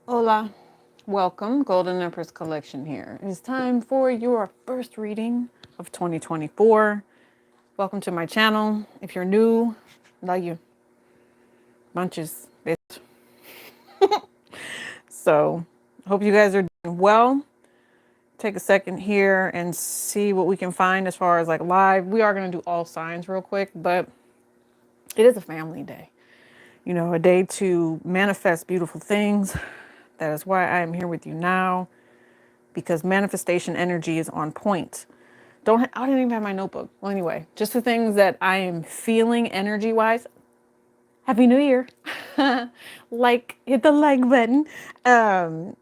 Hola, welcome, Golden Empress Collection here. It is time for your first reading of 2024. Welcome to my channel. If you're new, love you. Bunches, bitch. So, hope you guys are doing well. Take a second here and see what we can find as far as like live. We are going to do all signs real quick, but it is a family day. You know, a day to manifest beautiful things. That is why I am here with you now, because manifestation energy is on point. I don't even have my notebook. Well, anyway, just the things that I am feeling energy wise. Happy New Year. Like, hit the like button. Um,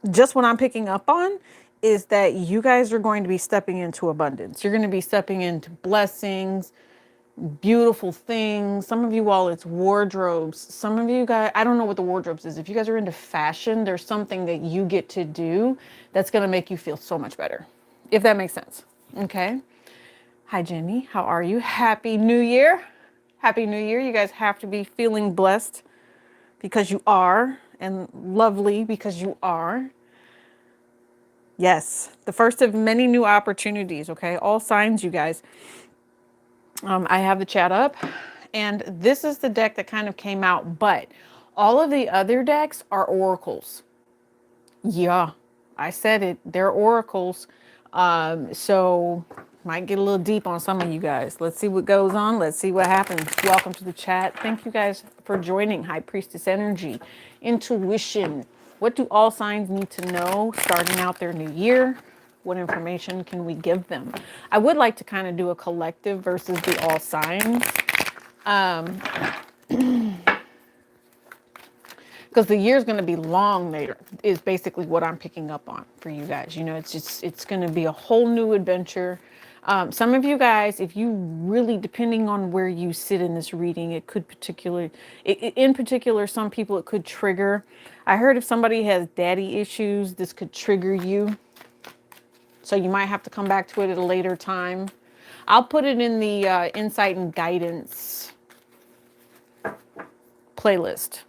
just what I'm picking up on is that you guys are going to be stepping into abundance. You're going to be stepping into blessings, beautiful things. Some of you all, it's wardrobes. Some of you guys, I don't know what the wardrobes is. If you guys are into fashion, there's something that you get to do that's going to make you feel so much better, if that makes sense. Okay. Hi, Jenny. How are you? Happy New Year. Happy New Year. You guys have to be feeling blessed because you are, and lovely because you are. Yes, the first of many new opportunities. Okay. All signs, you guys. I have the chat up, and this is the deck that kind of came out, but all of the other decks are oracles. Yeah, I said it. They're oracles. So might get a little deep on some of you guys. Let's see what goes on. Let's see what happens. Welcome to the chat. Thank you guys for joining. High Priestess Energy, intuition. What do all signs need to know starting out their new year? What information can we give them? I would like to kind of do a collective versus the all signs. Because the year is going to be long there is basically what I'm picking up on for you guys. You know, it's going to be a whole new adventure. Some of you guys, if you really, depending on where you sit in this reading, it could in particular, some people it could trigger. I heard if somebody has daddy issues, this could trigger you. So you might have to come back to it at a later time. I'll put it in the insight and guidance playlist.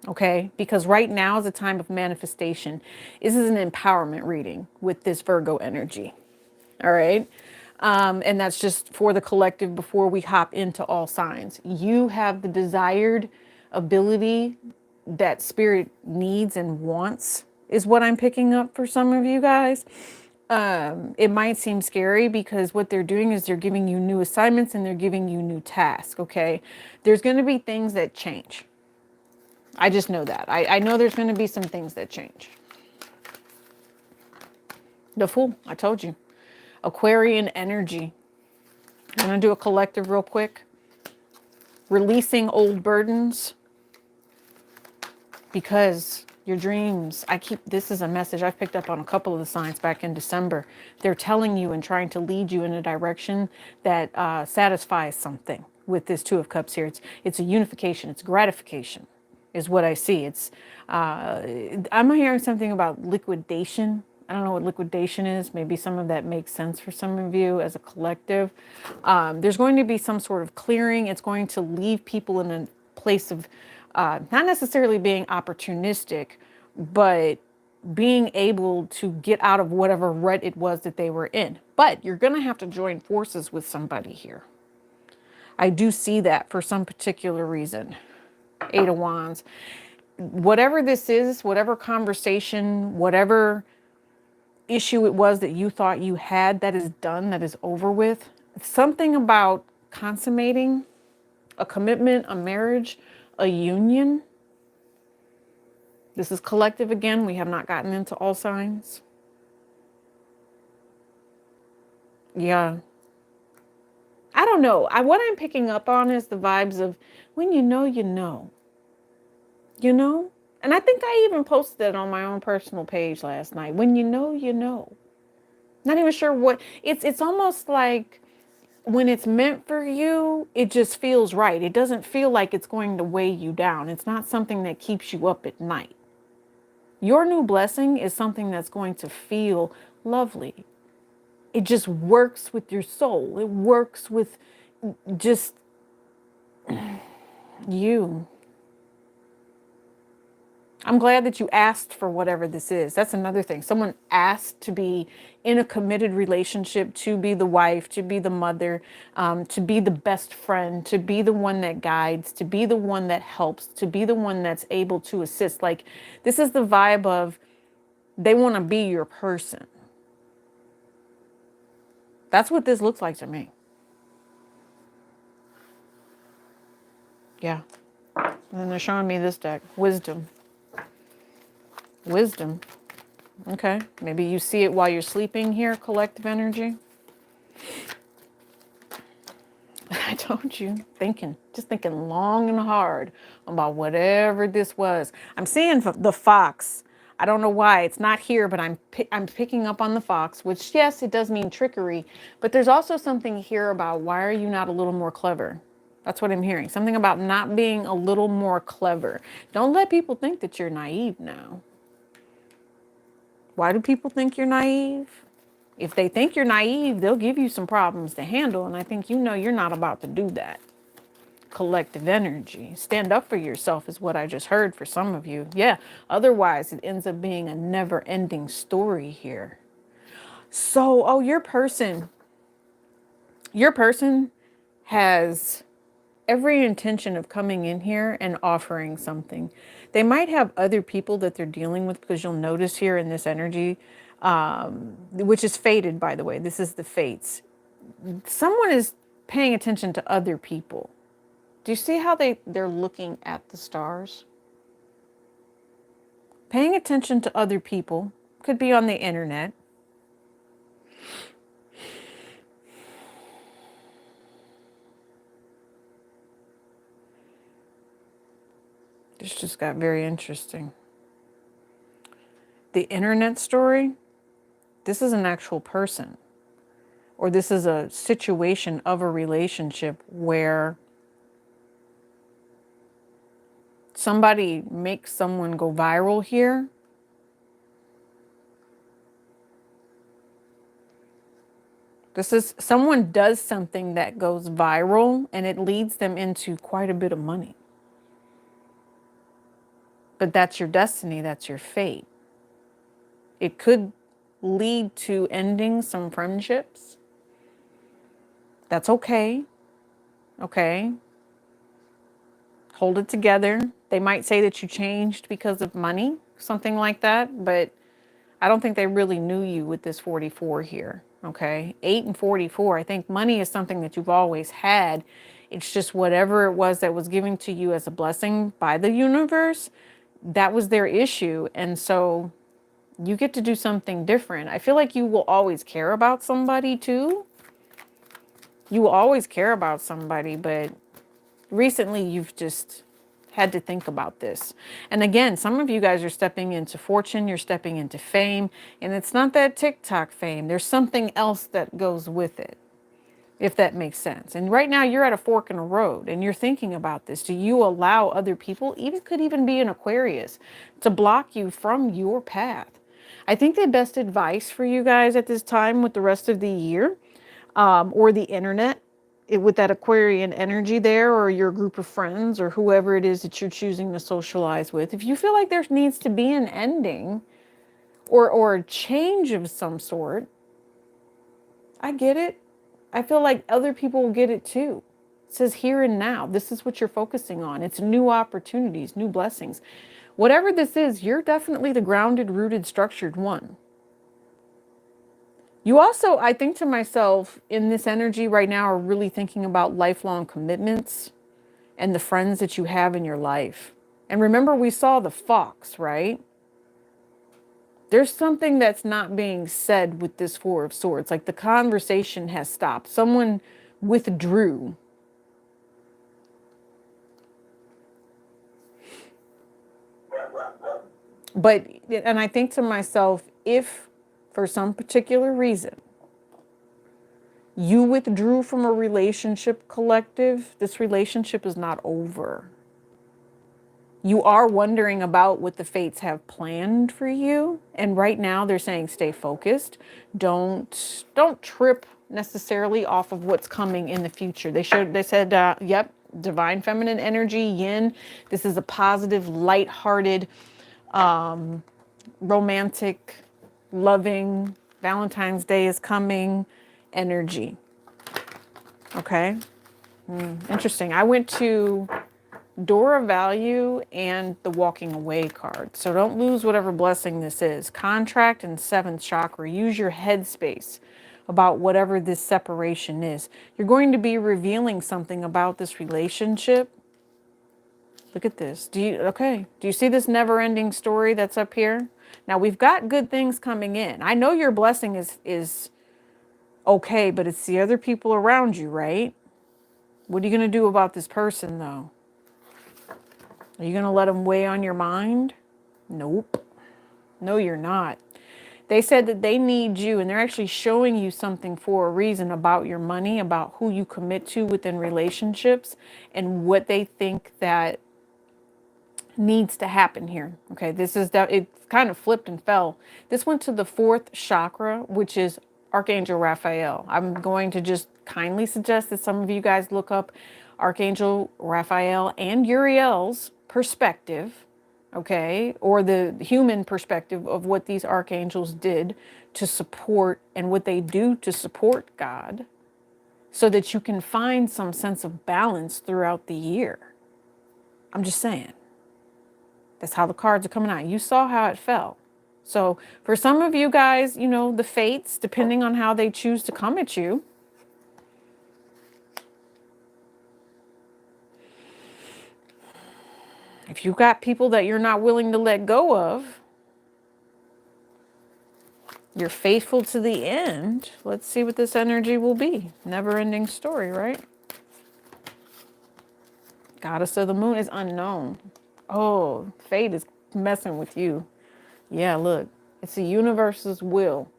Okay, because right now is a time of manifestation. This is an empowerment reading with this Virgo energy. All right. And that's just for the collective before we hop into all signs. You have the desired ability that spirit needs and wants, is what I'm picking up for some of you guys. It might seem scary because what they're doing is they're giving you new assignments and they're giving you new tasks. Okay. There's going to be things that change. I just know that. I know there's going to be some things that change. The Fool, I told you. Aquarian energy. I'm going to do a collective real quick. Releasing old burdens. Because your dreams, this is a message I've picked up on a couple of the signs back in December. They're telling you and trying to lead you in a direction that satisfies something with this Two of Cups here. It's a unification. It's gratification. Is what I see. I'm hearing something about liquidation. I don't know what liquidation is. Maybe some of that makes sense for some of you as a collective. There's going to be some sort of clearing. It's going to leave people in a place of not necessarily being opportunistic, but being able to get out of whatever rut it was that they were in. But you're going to have to join forces with somebody here. I do see that for some particular reason. Eight of Wands. Whatever this is, whatever conversation, whatever issue it was that you thought you had, that is done, that is over with. Something about consummating a commitment, a marriage, a union. This is collective again. We have not gotten into all signs. Yeah. I don't know. What I'm picking up on is the vibes of when you know, you know. You know? And I think I even posted it on my own personal page last night. When you know, you know. Not even sure what. It's almost like when it's meant for you, it just feels right. It doesn't feel like it's going to weigh you down. It's not something that keeps you up at night. Your new blessing is something that's going to feel lovely. It just works with your soul. It works with just you. I'm glad that you asked for whatever this is. That's another thing. Someone asked to be in a committed relationship, to be the wife, to be the mother, to be the best friend, to be the one that guides, to be the one that helps, to be the one that's able to assist. Like, this is the vibe of they want to be your person. That's what this looks like to me. Yeah. And then they're showing me this deck. Wisdom. Wisdom. Okay. Maybe you see it while you're sleeping here, collective energy. I told you, just thinking long and hard about whatever this was. I'm seeing the fox. I don't know why it's not here, but I'm picking up on the fox, which, yes, it does mean trickery. But there's also something here about why are you not a little more clever? That's what I'm hearing. Something about not being a little more clever. Don't let people think that you're naive now. Why do people think you're naive? If they think you're naive, they'll give you some problems to handle. And I think you know you're not about to do that. Collective energy. Stand up for yourself is what I just heard for some of you. Yeah. Otherwise, it ends up being a never-ending story here. So, oh, your person has every intention of coming in here and offering something. They might have other people that they're dealing with, because you'll notice here in this energy, which is fated, by the way. This is the fates. Someone is paying attention to other people. Do you see how they're looking at the stars? Paying attention to other people. Could be on the internet. This just got very interesting. The internet story, this is an actual person. Or this is a situation of a relationship where somebody makes someone go viral here. This is someone does something that goes viral and it leads them into quite a bit of money. But that's your destiny, that's your fate. It could lead to ending some friendships. That's okay. Okay. Hold it together. They might say that you changed because of money, something like that, but I don't think they really knew you with this 44 here. Okay. 8 and 44. I think money is something that you've always had. It's just whatever it was that was given to you as a blessing by the universe, that was their issue. And so you get to do something different. I feel like you will always care about somebody too. You will always care about somebody, but recently you've just had to think about this. And again, some of you guys are stepping into fortune, you're stepping into fame, and it's not that TikTok fame. There's something else that goes with it, if that makes sense. And right now you're at a fork in the road and you're thinking about this. Do you allow other people, could even be an Aquarius, to block you from your path? I think the best advice for you guys at this time with the rest of the year, or the internet, with that Aquarian energy there, or your group of friends, or whoever it is that you're choosing to socialize with, if you feel like there needs to be an ending or a change of some sort, I get it. I feel like other people will get it too. It says here and now. This is what you're focusing on. It's new opportunities, new blessings. Whatever this is, you're definitely the grounded, rooted, structured one. You also, I think to myself, in this energy right now, are really thinking about lifelong commitments and the friends that you have in your life. And remember, we saw the fox, right? There's something that's not being said with this Four of Swords. Like the conversation has stopped. Someone withdrew. But, and I think to myself, if for some particular reason you withdrew from a relationship, collective, this relationship is not over. You are wondering about what the fates have planned for you. And right now they're saying stay focused. Don't trip necessarily off of what's coming in the future. They said, yep, divine feminine energy, yin. This is a positive, lighthearted, romantic, loving, Valentine's Day is coming energy. Okay. Interesting. I went to Door of Value and the Walking Away card. So don't lose whatever blessing this is. Contract and seventh chakra. Use your headspace about whatever this separation is. You're going to be revealing something about this relationship. Look at this. Do you see this never-ending story that's up here? Now we've got good things coming in. I know your blessing is okay, but it's the other people around you, right? What are you going to do about this person though? Are you going to let them weigh on your mind? Nope. No, you're not. They said that they need you, and they're actually showing you something for a reason about your money, about who you commit to within relationships, and what they think that needs to happen here. Okay, this is that it kind of flipped and fell. This went to the fourth chakra, which is Archangel Raphael. I'm going to just kindly suggest that some of you guys look up Archangel Raphael and Uriel's perspective, okay, or the human perspective of what these archangels did to support and what they do to support God, so that you can find some sense of balance throughout the year. I'm just saying. That's how the cards are coming out. You saw how it fell. So for some of you guys, you know, the fates, depending on how they choose to come at you, if you've got people that you're not willing to let go of, you're faithful to the end. Let's see what this energy will be. Never-ending story, right? Goddess of the moon is unknown. Oh, fate is messing with you. Yeah, look, it's the universe's will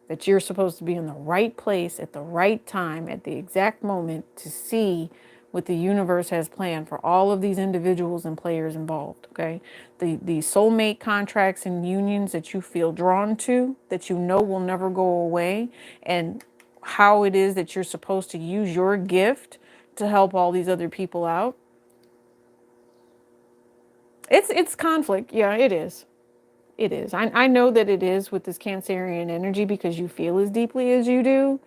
that you're supposed to be in the right place at the right time at the exact moment to see what the universe has planned for all of these individuals and players involved, okay? The soulmate contracts and unions that you feel drawn to, that you know will never go away, and how it is that you're supposed to use your gift to help all these other people out. It's conflict. Yeah, it is. It is. I know that it is with this Cancerian energy because you feel as deeply as you do.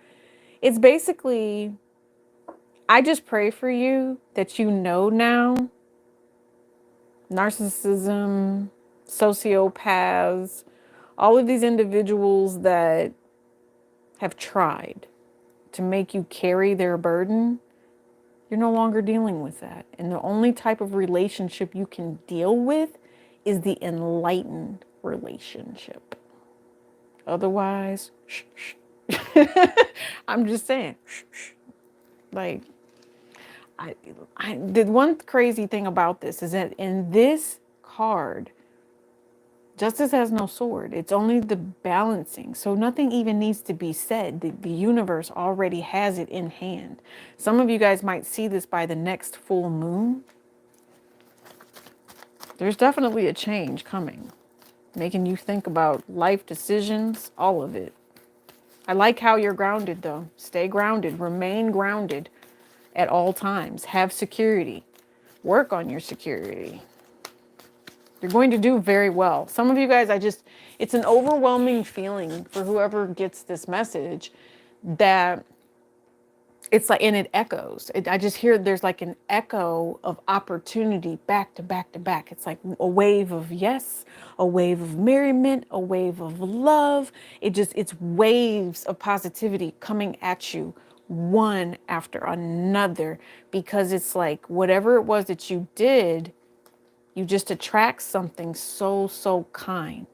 It's basically, I just pray for you that you know now, narcissism, sociopaths, all of these individuals that have tried to make you carry their burden, you're no longer dealing with that. And the only type of relationship you can deal with is the enlightened relationship. Otherwise, shh, shh. I'm just saying, shh, shh. Like, the one crazy thing about this is that in this card, justice has no sword. It's only the balancing. So nothing even needs to be said. The universe already has it in hand. Some of you guys might see this by the next full moon. There's definitely a change coming, making you think about life decisions, all of it. I like how you're grounded, though. Stay grounded. Remain grounded at all times. Have security. Work on your security. You're going to do very well. Some of you guys, it's an overwhelming feeling for whoever gets this message that it's like, and it echoes. I just hear there's like an echo of opportunity back to back to back. It's like a wave of yes, a wave of merriment, a wave of love. It's waves of positivity coming at you one after another, because it's like whatever it was that you did, you just attract something so kind,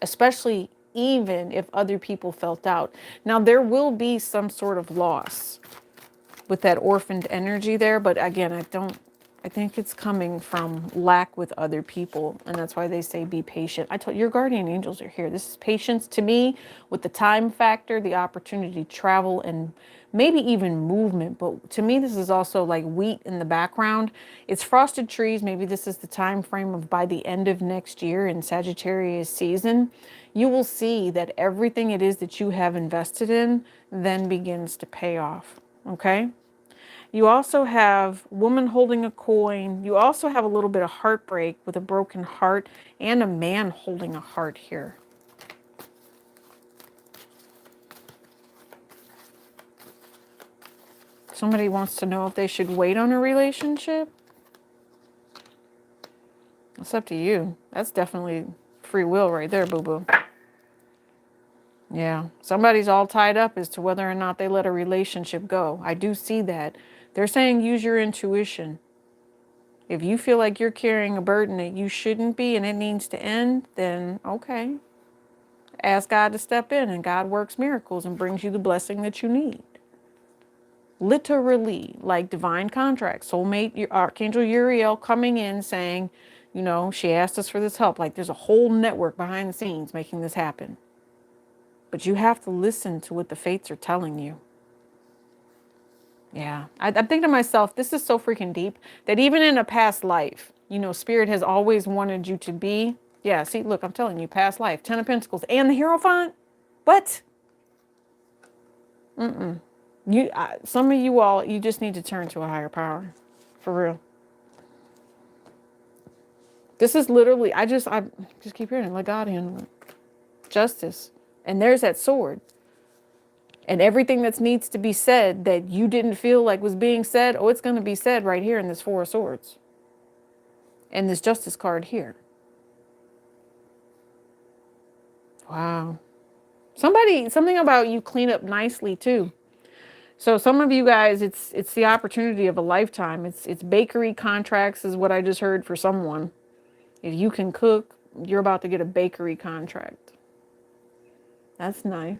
especially even if other people felt out. Now, there will be some sort of loss with that orphaned energy there, but again, I think it's coming from lack with other people, and that's why they say be patient. I told you, your guardian angels are here. This is patience to me with the time factor, the opportunity to travel, and maybe even movement. But to me, this is also like wheat in the background. It's frosted trees. Maybe this is the time frame of by the end of next year in Sagittarius season, you will see that everything it is that you have invested in then begins to pay off. Okay? You also have woman holding a coin. You also have a little bit of heartbreak with a broken heart and a man holding a heart here. Somebody wants to know if they should wait on a relationship. It's up to you. That's definitely free will right there, boo-boo. Yeah, somebody's all tied up as to whether or not they let a relationship go. I do see that. They're saying use your intuition. If you feel like you're carrying a burden that you shouldn't be and it needs to end, then okay. Ask God to step in, and God works miracles and brings you the blessing that you need. Literally, like divine contract, soulmate, Archangel Uriel coming in saying, you know, she asked us for this help. Like there's a whole network behind the scenes making this happen. But you have to listen to what the fates are telling you. Yeah. I think to myself, this is so freaking deep that even in a past life, you know, Spirit has always wanted you to be. Yeah, see, look, I'm telling you, past life, 10 of Pentacles and the Hierophant. What? Some of you all, you just need to turn to a higher power. For real. This is literally, I just keep hearing it. Let God handle it. Justice. And there's that sword. And everything that needs to be said that you didn't feel like was being said, oh, it's going to be said right here in this Four of Swords. And this Justice card here. Wow. Something about you clean up nicely too. So some of you guys, it's the opportunity of a lifetime. It's bakery contracts is what I just heard for someone. If you can cook, you're about to get a bakery contract. That's nice.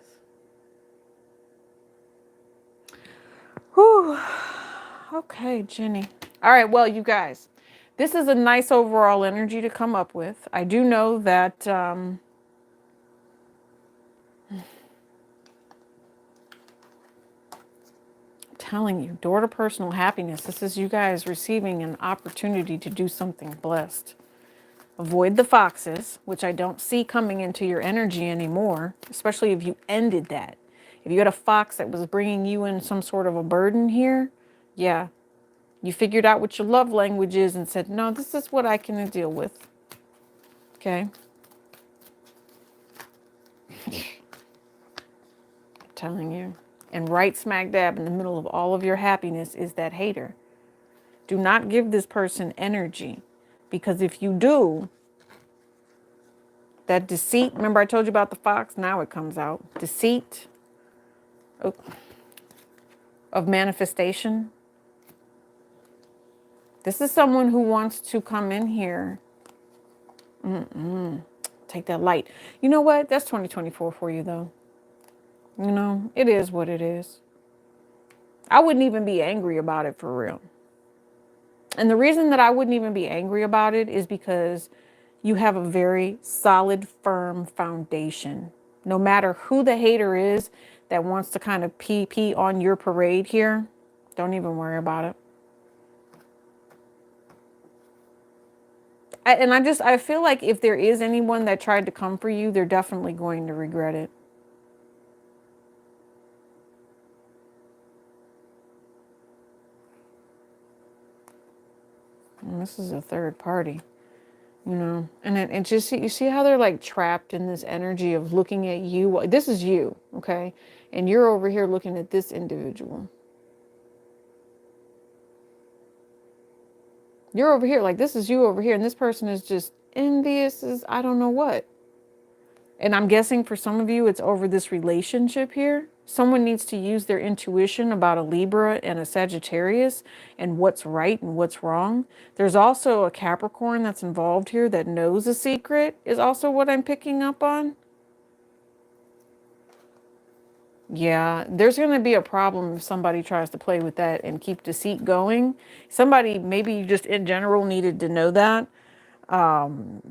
Whew. Okay, Jenny. All right, well, you guys, this is a nice overall energy to come up with. I do know that I'm telling you, door to personal happiness. This is you guys receiving an opportunity to do something blessed. Avoid the foxes, which I don't see coming into your energy anymore, especially if you ended that. If you had a fox that was bringing you in some sort of a burden here, yeah, you figured out what your love language is and said, no, this is what I can deal with. Okay. I'm telling you. And right smack dab in the middle of all of your happiness is that hater. Do not give this person energy, because if you do, that deceit, remember I told you about the fox? Now it comes out. Deceit of manifestation. This is someone who wants to come in here. Take that light. You know what? That's 2024 for you, though. You know, it is what it is. I wouldn't even be angry about it for real. And the reason that I wouldn't even be angry about it is because you have a very solid, firm foundation. No matter who the hater is that wants to kind of pee on your parade here, don't even worry about it. I feel like if there is anyone that tried to come for you, they're definitely going to regret it. And this is a third party, you know, and it just, you see how they're like trapped in this energy of looking at you. This is you, okay? And you're over here looking at this individual. You're over here, like this is you over here, and this person is just envious as I don't know what. And I'm guessing for some of you, it's over this relationship here. Someone needs to use their intuition about a Libra and a Sagittarius and what's right and what's wrong. There's also a Capricorn that's involved here that knows a secret, is also what I'm picking up on. Yeah, there's going to be a problem if somebody tries to play with that and keep deceit going. Somebody, maybe just in general, needed to know that.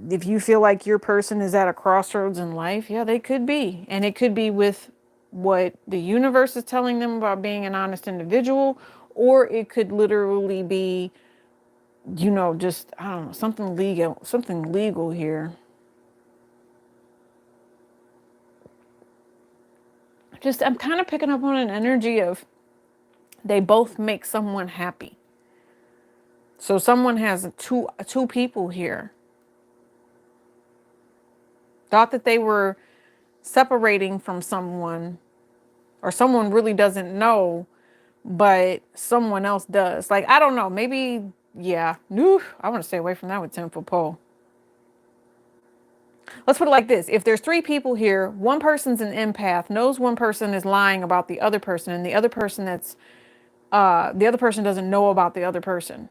If you feel like your person is at a crossroads in life, yeah, they could be. And it could be with what the universe is telling them about being an honest individual, or it could literally be, you know, just, I don't know, something legal here. I'm kind of picking up on an energy of They both make someone happy. So someone has two people here. Thought that they were separating from someone, or someone really doesn't know, but someone else does. Like, I don't know, maybe, yeah. I want to stay away from that with 10-foot pole. Let's put it like this. If there's three people here, one person's an empath, knows one person is lying about the other person, and the other person doesn't know about the other person.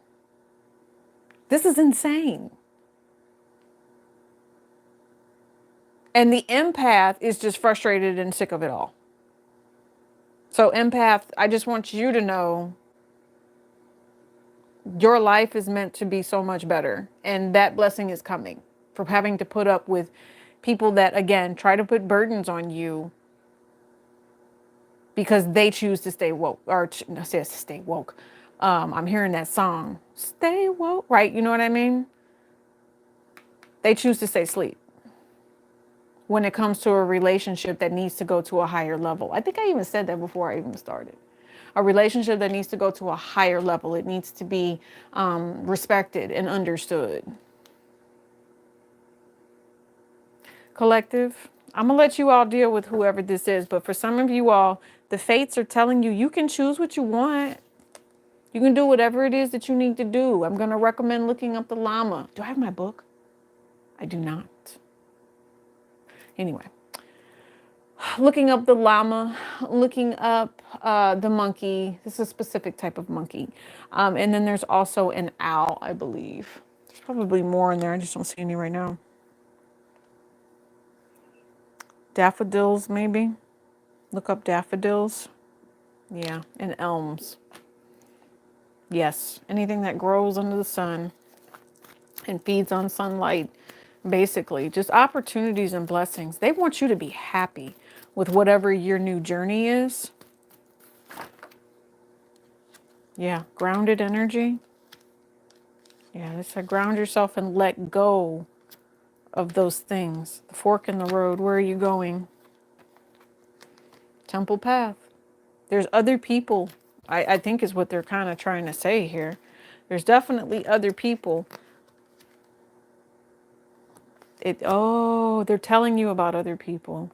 This is insane. And the empath is just frustrated and sick of it all. So empath, I just want you to know your life is meant to be so much better. And that blessing is coming from having to put up with people that, again, try to put burdens on you because they choose to stay woke, or says to stay woke. I'm hearing that song, stay woke, right? You know what I mean? They choose to stay asleep when it comes to a relationship that needs to go to a higher level. I think I even said that before I even started. A relationship that needs to go to a higher level. It needs to be respected and understood. Collective, I'm going to let you all deal with whoever this is. But for some of you all, the fates are telling you, you can choose what you want. You can do whatever it is that you need to do. I'm going to recommend looking up the llama. Do I have my book? I do not. Anyway, looking up the llama, looking up the monkey. This is a specific type of monkey. And then there's also an owl, I believe. There's probably more in there. I just don't see any right now. Daffodils, maybe. Look up daffodils. Yeah, and elms. Yes, anything that grows under the sun and feeds on sunlight. Basically, just opportunities and blessings. They want you to be happy with whatever your new journey is. Yeah, grounded energy. Yeah, they said ground yourself and let go of those things. The fork in the road. Where are you going? Temple path. There's other people. I think is what they're kind of trying to say here. There's definitely other people. They're telling you about other people.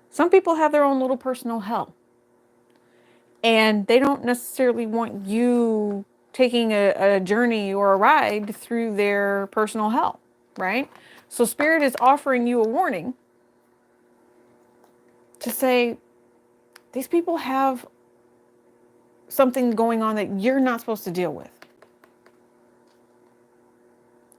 Some people have their own little personal hell. And they don't necessarily want you taking a journey or a ride through their personal hell, right? So Spirit is offering you a warning to say, these people have something going on that you're not supposed to deal with.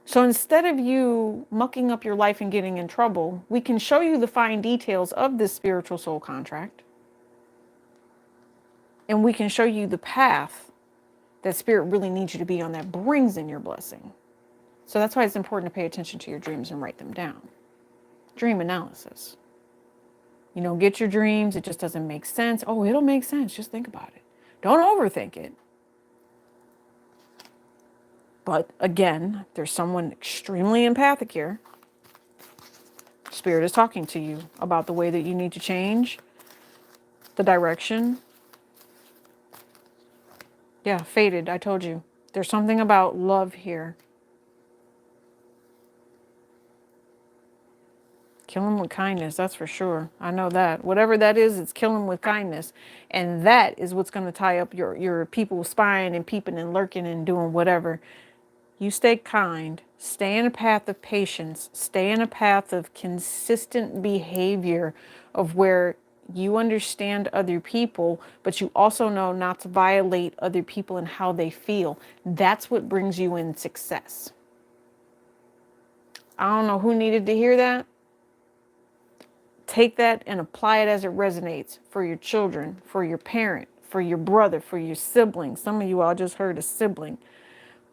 So instead of you mucking up your life and getting in trouble, we can show you the fine details of this spiritual soul contract. And we can show you the path that Spirit really needs you to be on that brings in your blessing. So that's why it's important to pay attention to your dreams and write them down. Dream analysis. Get your dreams. It just doesn't make sense. Oh, it'll make sense. Just think about it. Don't overthink it. But again, there's someone extremely empathic here. Spirit is talking to you about the way that you need to change the direction. Yeah, fated. I told you. There's something about love here. Kill him with kindness, that's for sure. I know that. Whatever that is, it's kill him with kindness. And that is what's going to tie up your people spying and peeping and lurking and doing whatever. You stay kind. Stay in a path of patience. Stay in a path of consistent behavior of where you understand other people, but you also know not to violate other people and how they feel. That's what brings you in success. I don't know who needed to hear that. Take that and apply it as it resonates for your children, for your parent, for your brother, for your sibling. Some of you all just heard a sibling.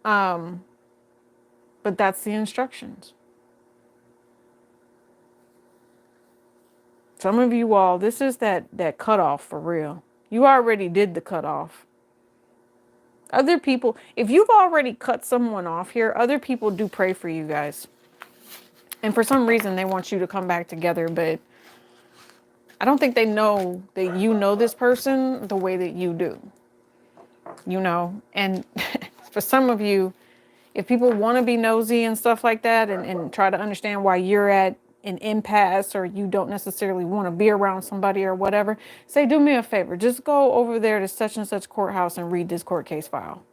But that's the instructions. Some of you all, this is that cutoff for real. You already did the cutoff. Other people, if you've already cut someone off here, other people do pray for you guys. And for some reason, they want you to come back together, but I don't think they know that you know this person the way that you do, you know? And for some of you, if people want to be nosy and stuff like that and try to understand why you're at an impasse or you don't necessarily want to be around somebody or whatever, say, do me a favor. Just go over there to such and such courthouse and read this court case file.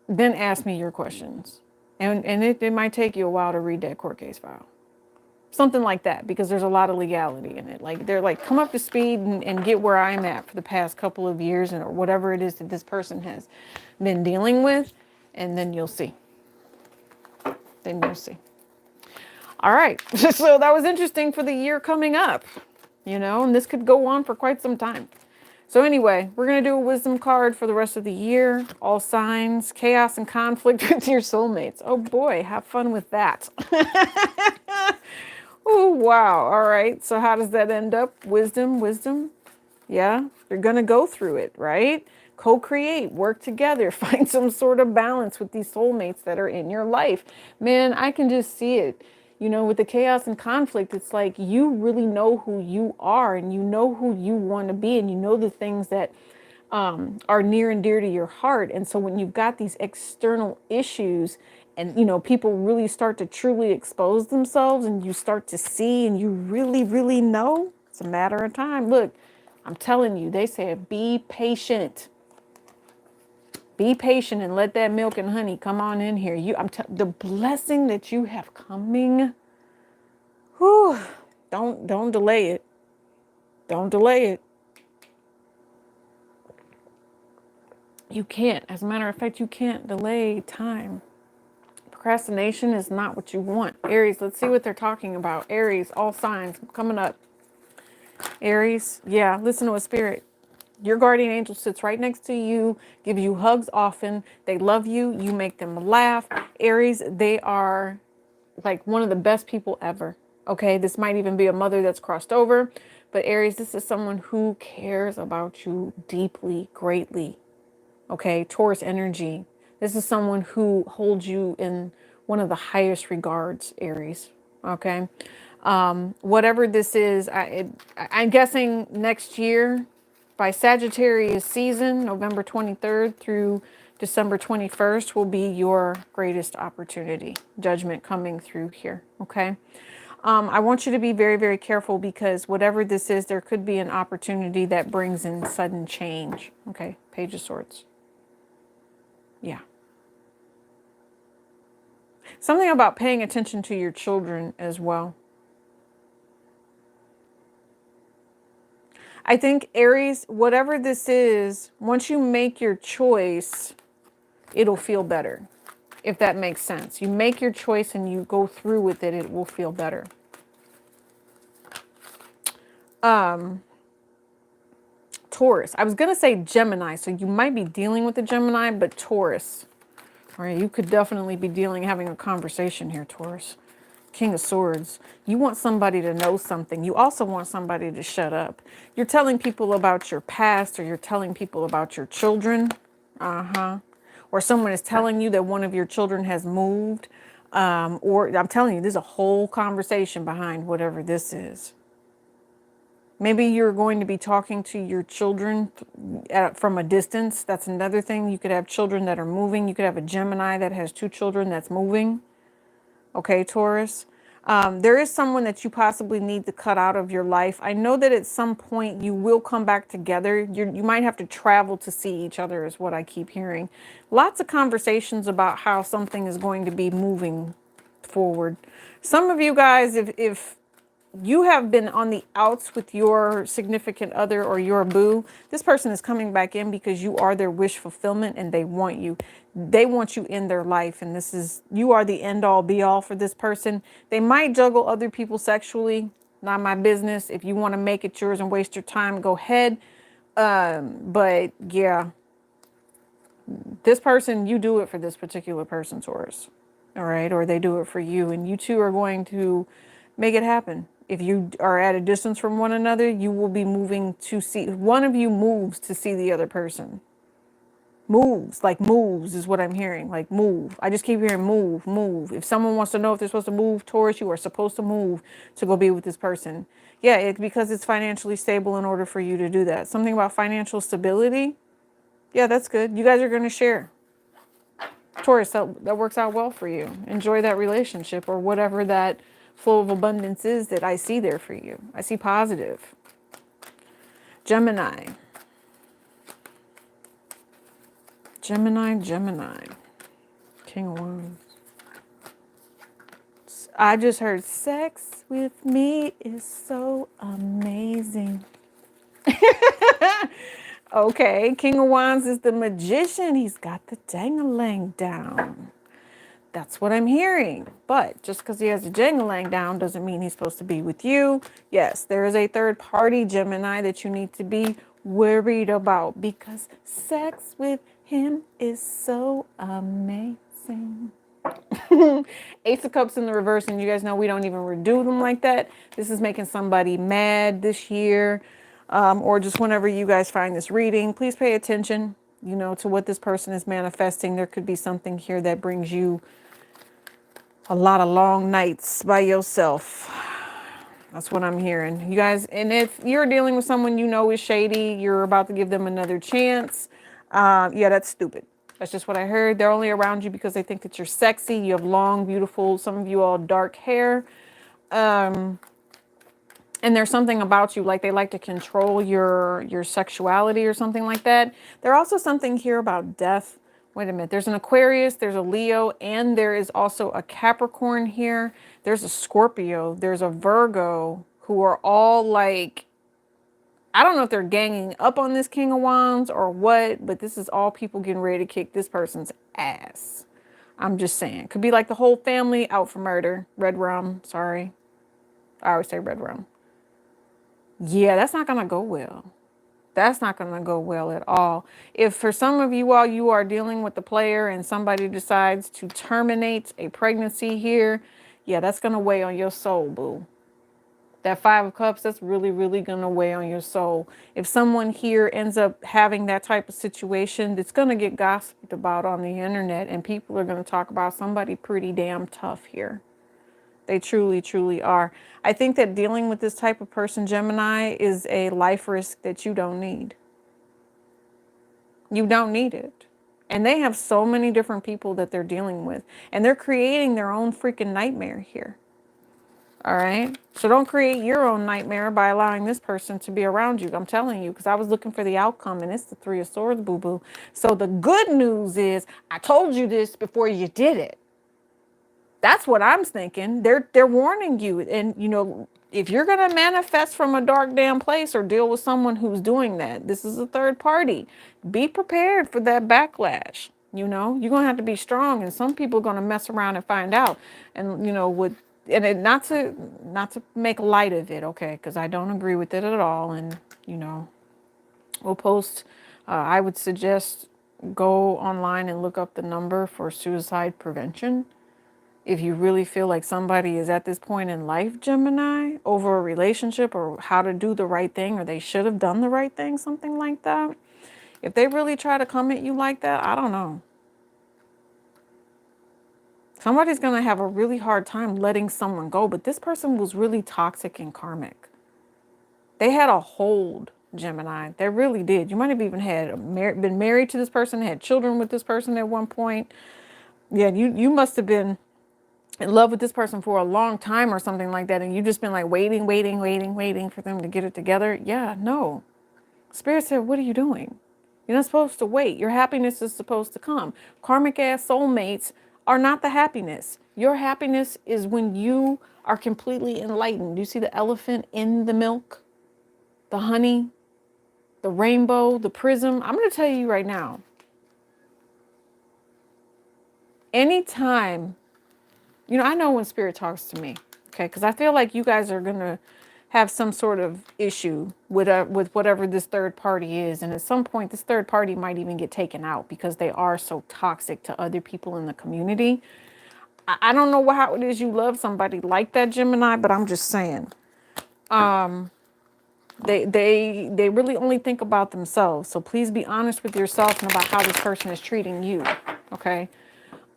Then ask me your questions. And it might take you a while to read that court case file. Something like that, because there's a lot of legality in it. Like, they're like, come up to speed and get where I'm at for the past couple of years and or whatever it is that this person has been dealing with. And then you'll see. Then you'll see. All right. So that was interesting for the year coming up, you know, and this could go on for quite some time. So anyway, we're going to do a wisdom card for the rest of the year. All signs, chaos and conflict with your soulmates. Oh boy, have fun with that. Oh, wow. All right. So how does that end up? Wisdom, wisdom. Yeah, you're going to go through it, right? Co-create, work together, find some sort of balance with these soulmates that are in your life. Man, I can just see it. You know, with the chaos and conflict, it's like you really know who you are and you know who you want to be and you know the things that are near and dear to your heart. And so when you've got these external issues and, you know, people really start to truly expose themselves and you start to see and you really, really know, it's a matter of time. Look, I'm telling you, they said, be patient. Be patient and let that milk and honey come on in here. The blessing that you have coming, whew, don't delay it. Don't delay it. You can't. As a matter of fact, you can't delay time. Procrastination is not what you want. Aries, let's see what they're talking about. Aries, all signs coming up. Aries, yeah, listen to a spirit. Your guardian angel sits right next to you, gives you hugs often. They love you. You make them laugh. Aries, they are like one of the best people ever. Okay, this might even be a mother that's crossed over. But Aries, this is someone who cares about you deeply, greatly. Okay, Taurus energy. This is someone who holds you in one of the highest regards, Aries. Okay, whatever this is, I'm guessing next year by Sagittarius season, November 23rd through December 21st will be your greatest opportunity. Judgment coming through here. Okay. I want you to be very, very careful because whatever this is, there could be an opportunity that brings in sudden change. Okay. Page of Swords. Yeah. Something about paying attention to your children as well. I think, Aries, whatever this is, once you make your choice, it'll feel better, if that makes sense. You make your choice and you go through with it, it will feel better. Taurus. I was going to say Gemini, so you might be dealing with a Gemini, but Taurus. All right, you could definitely be having a conversation here, Taurus. King of Swords. You want somebody to know something. You also want somebody to shut up. You're telling people about your past or you're telling people about your children. Or someone is telling you that one of your children has moved. Or I'm telling you, there's a whole conversation behind whatever this is. Maybe you're going to be talking to your children from a distance. That's another thing. You could have children that are moving. You could have a Gemini that has 2 children that's moving. Okay, Taurus. There is someone that you possibly need to cut out of your life. I know that at some point you will come back together. You might have to travel to see each other is what I keep hearing. Lots of conversations about how something is going to be moving forward. Some of you guys, if you have been on the outs with your significant other or your boo, this person is coming back in because you are their wish fulfillment and they want you. They want you in their life. And you are the end all be all for this person. They might juggle other people sexually. Not my business. If you want to make it yours and waste your time, go ahead. But yeah, this person, you do it for this particular person, Taurus. All right. Or they do it for you. And you two are going to make it happen. If you are at a distance from one another, you will be moving to see, one of you moves to see the other person. Moves, like moves is what I'm hearing. Like move. I just keep hearing move, move. If someone wants to know if they're supposed to move towards you or supposed to move to go be with this person. Yeah, because it's financially stable in order for you to do that. Something about financial stability. Yeah, that's good. You guys are going to share. Taurus, that works out well for you. Enjoy that relationship or whatever that flow of abundance is that I see there for you. I see positive. Gemini. Gemini. King of Wands. I just heard sex with me is so amazing. Okay, King of Wands is the magician. He's got the dang-a-lang down. That's what I'm hearing. But just because he has a dang-a-lang down doesn't mean he's supposed to be with you. Yes, there is a third party, Gemini, that you need to be worried about because sex with him is so amazing. Ace of Cups in the reverse, and you guys know we don't even redo them like that. This is making somebody mad this year, or just whenever you guys find this reading, please pay attention, to what this person is manifesting. There could be something here that brings you a lot of long nights by yourself. That's what I'm hearing. You guys, and if you're dealing with someone you know is shady, you're about to give them another chance. Yeah, that's stupid. That's just what I heard. They're only around you because they think that you're sexy. You have long, beautiful, some of you all dark hair. And there's something about you, like they like to control your sexuality or something like that. There's also something here about death. Wait a minute. There's an Aquarius, there's a Leo, and there is also a Capricorn here. There's a Scorpio, there's a Virgo, who are all like, I don't know if they're ganging up on this King of Wands or what, but this is all people getting ready to kick this person's ass. I'm just saying. Could be like the whole family out for murder. Red rum, sorry. I always say red rum. Yeah, that's not going to go well. That's not going to go well at all. If for some of you all, you are dealing with the player and somebody decides to terminate a pregnancy here, yeah, that's going to weigh on your soul, boo. That Five of Cups, that's really, really going to weigh on your soul. If someone here ends up having that type of situation, it's going to get gossiped about on the internet, and people are going to talk about somebody pretty damn tough here. They truly, truly are. I think that dealing with this type of person, Gemini, is a life risk that you don't need. You don't need it. And they have so many different people that they're dealing with. And they're creating their own freaking nightmare here. All right? So don't create your own nightmare by allowing this person to be around you. I'm telling you, because I was looking for the outcome, and it's the Three of Swords, boo-boo. So the good news is, I told you this before you did it. That's what I'm thinking. They're warning you. And, if you're going to manifest from a dark damn place or deal with someone who's doing that, this is a third party. Be prepared for that backlash. You're going to have to be strong, and some people are going to mess around and find out. And, not to make light of it, okay, because I don't agree with it at all. And, we'll post, I would suggest go online and look up the number for suicide prevention. If you really feel like somebody is at this point in life, Gemini, over a relationship or how to do the right thing, or they should have done the right thing, something like that. If they really try to come at you like that, I don't know. Somebody's going to have a really hard time letting someone go, but this person was really toxic and karmic. They had a hold, Gemini. They really did. You might have even been married to this person, had children with this person at one point. Yeah, you must have been in love with this person for a long time or something like that, and you've just been like waiting for them to get it together. Yeah, no. Spirit said, what are you doing? You're not supposed to wait. Your happiness is supposed to come. Karmic ass soulmates are not the happiness. Your happiness is when you are completely enlightened. You see the elephant in the milk, the honey, the rainbow, the prism. I'm going to tell you right now, anytime, I know when Spirit talks to me, okay, because I feel like you guys are going to have some sort of issue with whatever this third party is. And at some point, this third party might even get taken out because they are so toxic to other people in the community. I don't know how it is you love somebody like that, Gemini, but I'm just saying. They really only think about themselves. So please be honest with yourself and about how this person is treating you. Okay.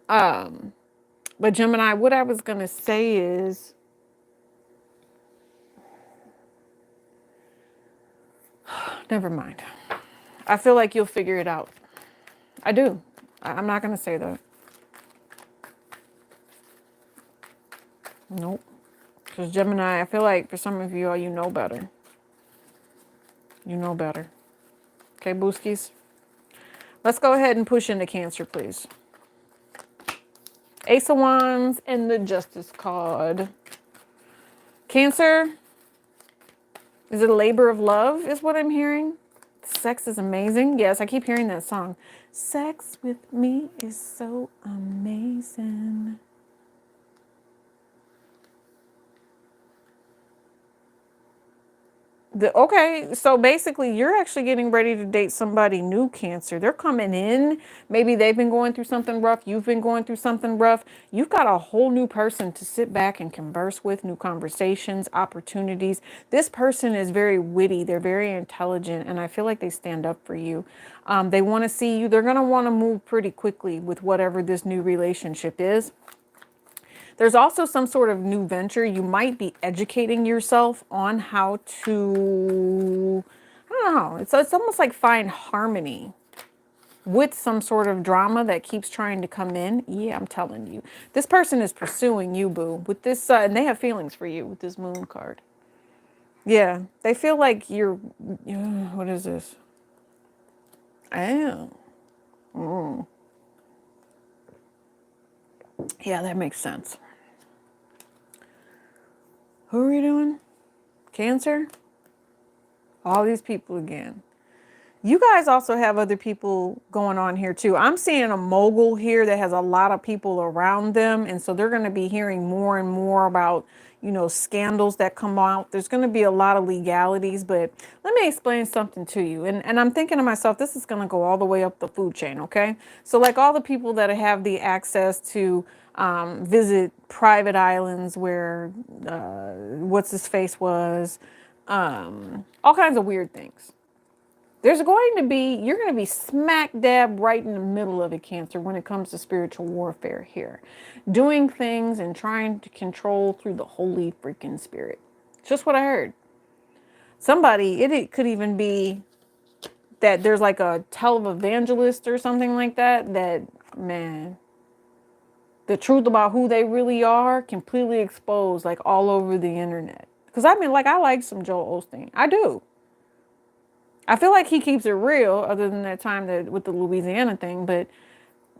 But Gemini, what I was gonna say is, never mind. I feel like you'll figure it out. I do. I'm not gonna say that. Nope. Because Gemini, I feel like for some of you all, you know better. You know better. Okay, Booskies? Let's go ahead and push into Cancer, please. Ace of Wands and the Justice card. Cancer, is it a labor of love is what I'm hearing? Sex is amazing. Yes, I keep hearing that song. Sex with me is so amazing. Okay, so basically you're actually getting ready to date somebody new, Cancer. They're coming in. Maybe they've been going through something rough. You've been going through something rough. You've got a whole new person to sit back and converse with, new conversations, opportunities. This person is very witty. They're very intelligent, and I feel like they stand up for you. They want to see you. They're going to want to move pretty quickly with whatever this new relationship is. There's also some sort of new venture. You might be educating yourself on how to, I don't know, it's almost like find harmony with some sort of drama that keeps trying to come in. Yeah, I'm telling you. This person is pursuing you, boo, with this, and they have feelings for you with this moon card. Yeah, they feel like you're, what is this? Oh. Yeah, that makes sense. Who are we doing? Cancer? All these people again. You guys also have other people going on here too. I'm seeing a mogul here that has a lot of people around them. And so they're going to be hearing more and more about, scandals that come out. There's going to be a lot of legalities, but let me explain something to you. And I'm thinking to myself, this is going to go all the way up the food chain. Okay. So like all the people that have the access to visit private islands where what's his face was, all kinds of weird things. You're going to be smack dab right in the middle of it, Cancer, when it comes to spiritual warfare here. Doing things and trying to control through the Holy freaking Spirit. It's just what I heard. It could even be that there's like a televangelist or something like that, man, the truth about who they really are completely exposed, like all over the internet. Because I like some Joel Osteen. I do. I feel like he keeps it real, other than that time with the Louisiana thing. But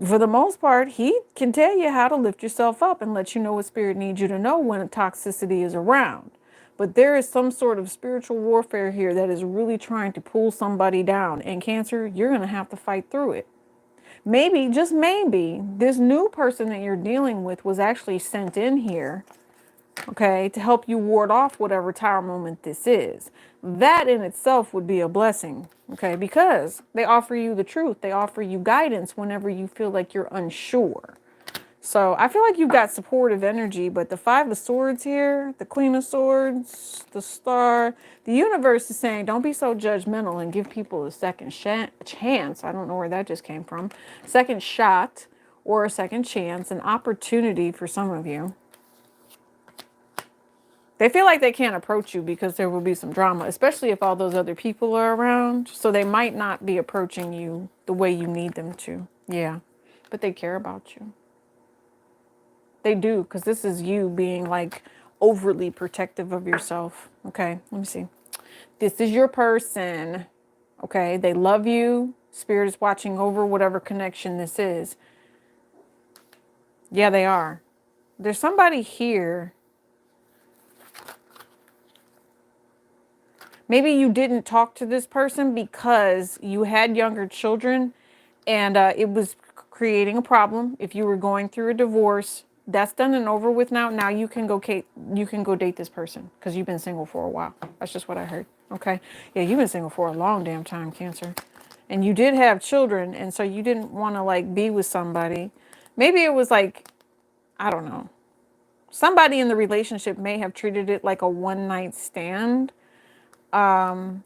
for the most part, he can tell you how to lift yourself up and let you know what spirit needs you to know when toxicity is around. But there is some sort of spiritual warfare here that is really trying to pull somebody down. And Cancer, you're going to have to fight through it. Maybe, just maybe, this new person that you're dealing with was actually sent in here, okay, to help you ward off whatever tower moment this is. That in itself would be a blessing, okay, because they offer you the truth. They offer you guidance whenever you feel like you're unsure. So I feel like you've got supportive energy, but the Five of Swords here, the Queen of Swords, the Star, the universe is saying, don't be so judgmental and give people a second chance. I don't know where that just came from. Second shot or a second chance, an opportunity for some of you. They feel like they can't approach you because there will be some drama, especially if all those other people are around. So they might not be approaching you the way you need them to. Yeah, but they care about you. They do, because this is you being like overly protective of yourself. Okay, let me see. This is your person. Okay, they love you. Spirit is watching over whatever connection this is. Yeah, they are. There's somebody here. Maybe you didn't talk to this person because you had younger children and it was creating a problem. If you were going through a divorce, that's done and over with now. Now you can go date this person because you've been single for a while. That's just what I heard. Okay. Yeah, you've been single for a long damn time, Cancer. And you did have children, and so you didn't want to like be with somebody. Maybe it was like, I don't know. Somebody in the relationship may have treated it like a one-night stand. And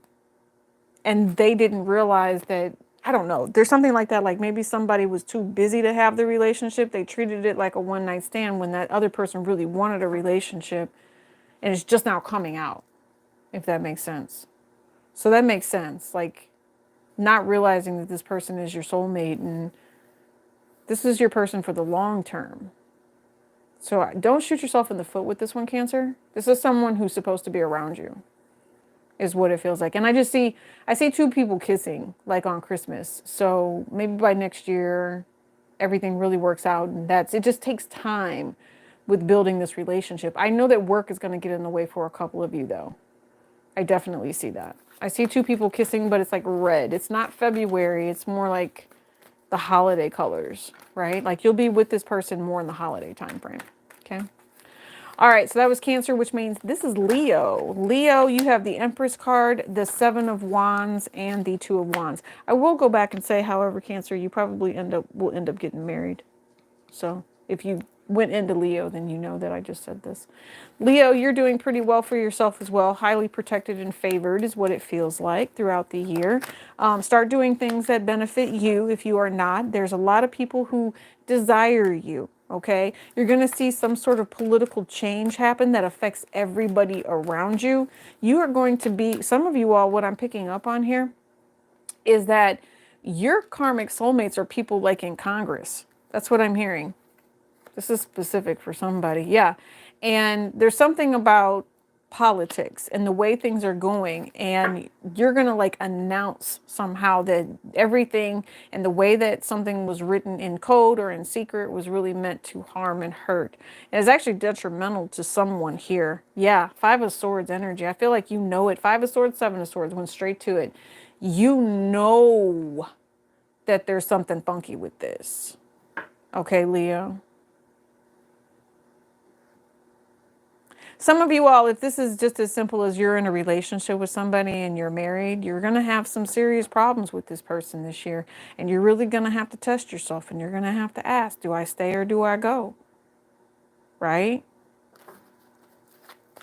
they didn't realize that, I don't know, there's something like that. Like maybe somebody was too busy to have the relationship. They treated it like a one night stand when that other person really wanted a relationship, and it's just now coming out, if that makes sense. So that makes sense. Like not realizing that this person is your soulmate and this is your person for the long term. So don't shoot yourself in the foot with this one, Cancer. This is someone who's supposed to be around you, is what it feels like. And I see two people kissing like on Christmas. So maybe by next year, everything really works out. And it just takes time with building this relationship. I know that work is going to get in the way for a couple of you though. I definitely see that. I see two people kissing, but it's like red. It's not February. It's more like the holiday colors, right? Like you'll be with this person more in the holiday time frame. Okay. All right, so that was Cancer, which means this is Leo. Leo, you have the Empress card, the Seven of Wands, and the Two of Wands. I will go back and say, however, Cancer, you probably will end up getting married. So if you went into Leo, then you know that I just said this. Leo, you're doing pretty well for yourself as well. Highly protected and favored is what it feels like throughout the year. Start doing things that benefit you if you are not. There's a lot of people who desire you. Okay, you're going to see some sort of political change happen that affects everybody around you. You are going to be, some of you all, what I'm picking up on here is that your karmic soulmates are people like in Congress. That's what I'm hearing. This is specific for somebody. Yeah. And there's something about politics and the way things are going, and you're going to like announce somehow that everything and the way that something was written in code or in secret was really meant to harm and hurt. And it's actually detrimental to someone here. Yeah. Five of Swords energy. I feel like you know it. Five of Swords, Seven of Swords, went straight to it. You know that there's something funky with this. Okay, Leo. Some of you all, if this is just as simple as you're in a relationship with somebody and you're married, you're going to have some serious problems with this person this year. And you're really going to have to test yourself, and you're going to have to ask, do I stay or do I go? Right?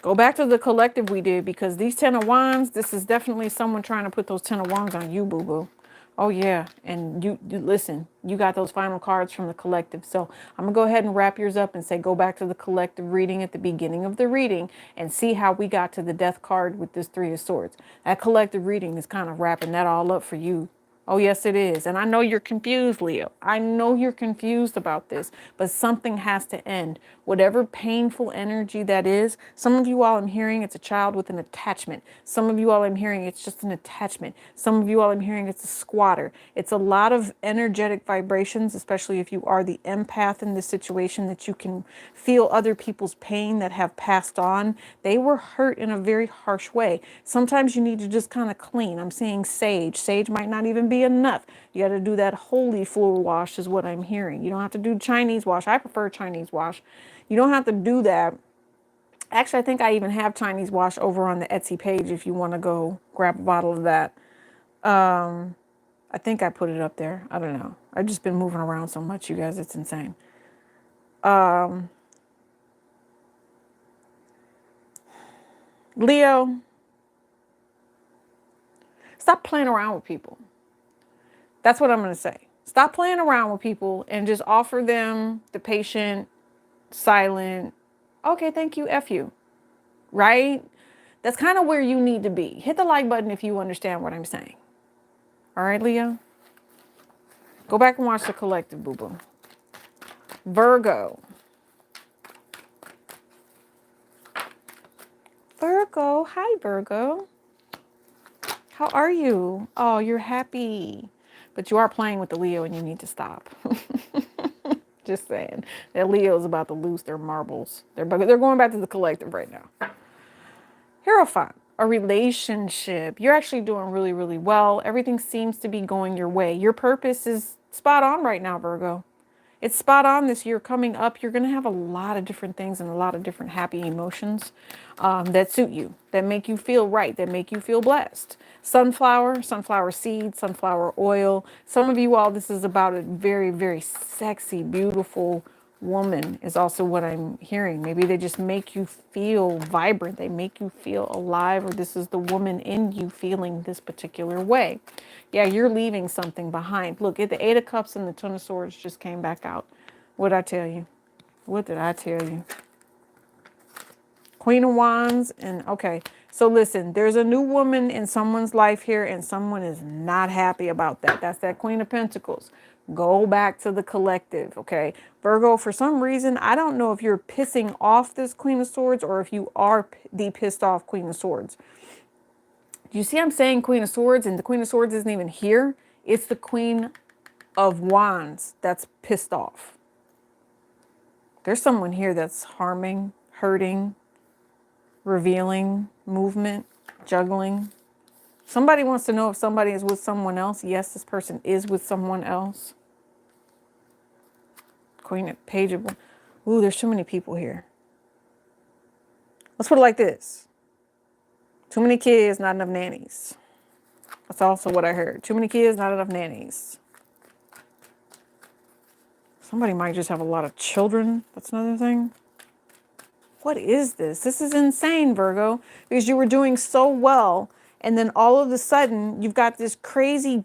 Go back to the collective we did, because these Ten of Wands, this is definitely someone trying to put those Ten of Wands on you, boo-boo. Oh, yeah. And you listen, you got those final cards from the collective. So I'm going to go ahead and wrap yours up and say go back to the collective reading at the beginning of the reading and see how we got to the Death card with this Three of Swords. That collective reading is kind of wrapping that all up for you. Oh, yes, it is. And I know you're confused, Leo. I know you're confused about this, but something has to end. Whatever painful energy that is, some of you all I'm hearing it's a child with an attachment. Some of you all I'm hearing it's just an attachment. Some of you all I'm hearing it's a squatter. It's a lot of energetic vibrations, especially if you are the empath in this situation, that you can feel other people's pain that have passed on. They were hurt in a very harsh way. Sometimes you need to just kind of clean. I'm seeing sage. Sage might not even be enough. You got to do that holy floor wash is what I'm hearing. You don't have to do Chinese wash. I prefer Chinese wash. You don't have to do that. Actually, I think I even have Chinese wash over on the Etsy page if you want to go grab a bottle of that. I think I put it up there. I don't know. I've just been moving around so much, you guys. It's insane. Leo, stop playing around with people. That's what I'm going to say. Stop playing around with people and just offer them the patient, silent, okay, thank you, F you, right? That's kind of where you need to be. Hit the like button if you understand what I'm saying. All right, Leo? Go back and watch the collective, boo-boo. Virgo. Virgo, hi, Virgo. How are you? Oh, you're happy. But you are playing with the Leo and you need to stop. Just saying. That Leo's about to lose their marbles. They're going back to the collective right now. Hierophant, a relationship. You're actually doing really, really well. Everything seems to be going your way. Your purpose is spot on right now, Virgo. It's spot on this year coming up. You're going to have a lot of different things and a lot of different happy emotions that suit you, that make you feel right, that make you feel blessed. Sunflower, sunflower seeds, sunflower oil. Some of you all, this is about a very, very sexy, beautiful woman is also what I'm hearing. Maybe they just make you feel vibrant. They make you feel alive, or this is the woman in you feeling this particular way. Yeah, you're leaving something behind. Look, at the Eight of Cups and the Ten of Swords just came back out. What did I tell you? What did I tell you? Queen of Wands. And okay, so listen, there's a new woman in someone's life here, and someone is not happy about that. That's that Queen of Pentacles. Go back to the collective, okay? Virgo, for some reason, I don't know if you're pissing off this Queen of Swords or if you are the pissed off Queen of Swords. Do you see I'm saying Queen of Swords, and the Queen of Swords isn't even here? It's the Queen of Wands that's pissed off. There's someone here that's harming, hurting, revealing, movement, juggling. Somebody wants to know if somebody is with someone else. Yes, this person is with someone else. Queen of Page of... Ooh, there's too many people here. Let's put it like this. Too many kids, not enough nannies. That's also what I heard. Too many kids, not enough nannies. Somebody might just have a lot of children. That's another thing. What is this? This is insane, Virgo, because you were doing so well, and then all of a sudden you've got this crazy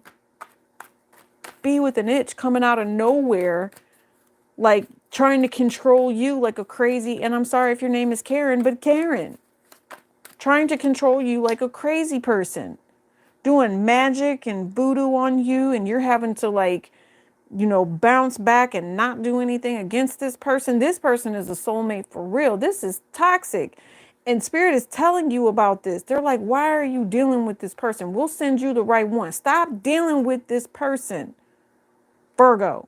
bee with an itch coming out of nowhere, like trying to control you like a crazy, and I'm sorry if your name is Karen, but Karen, trying to control you like a crazy person, doing magic and voodoo on you, and you're having to, like, you know, bounce back and not do anything against this person. This person is a soulmate for real. This is toxic. And Spirit is telling you about this. They're like, why are you dealing with this person? We'll send you the right one. Stop dealing with this person, Virgo.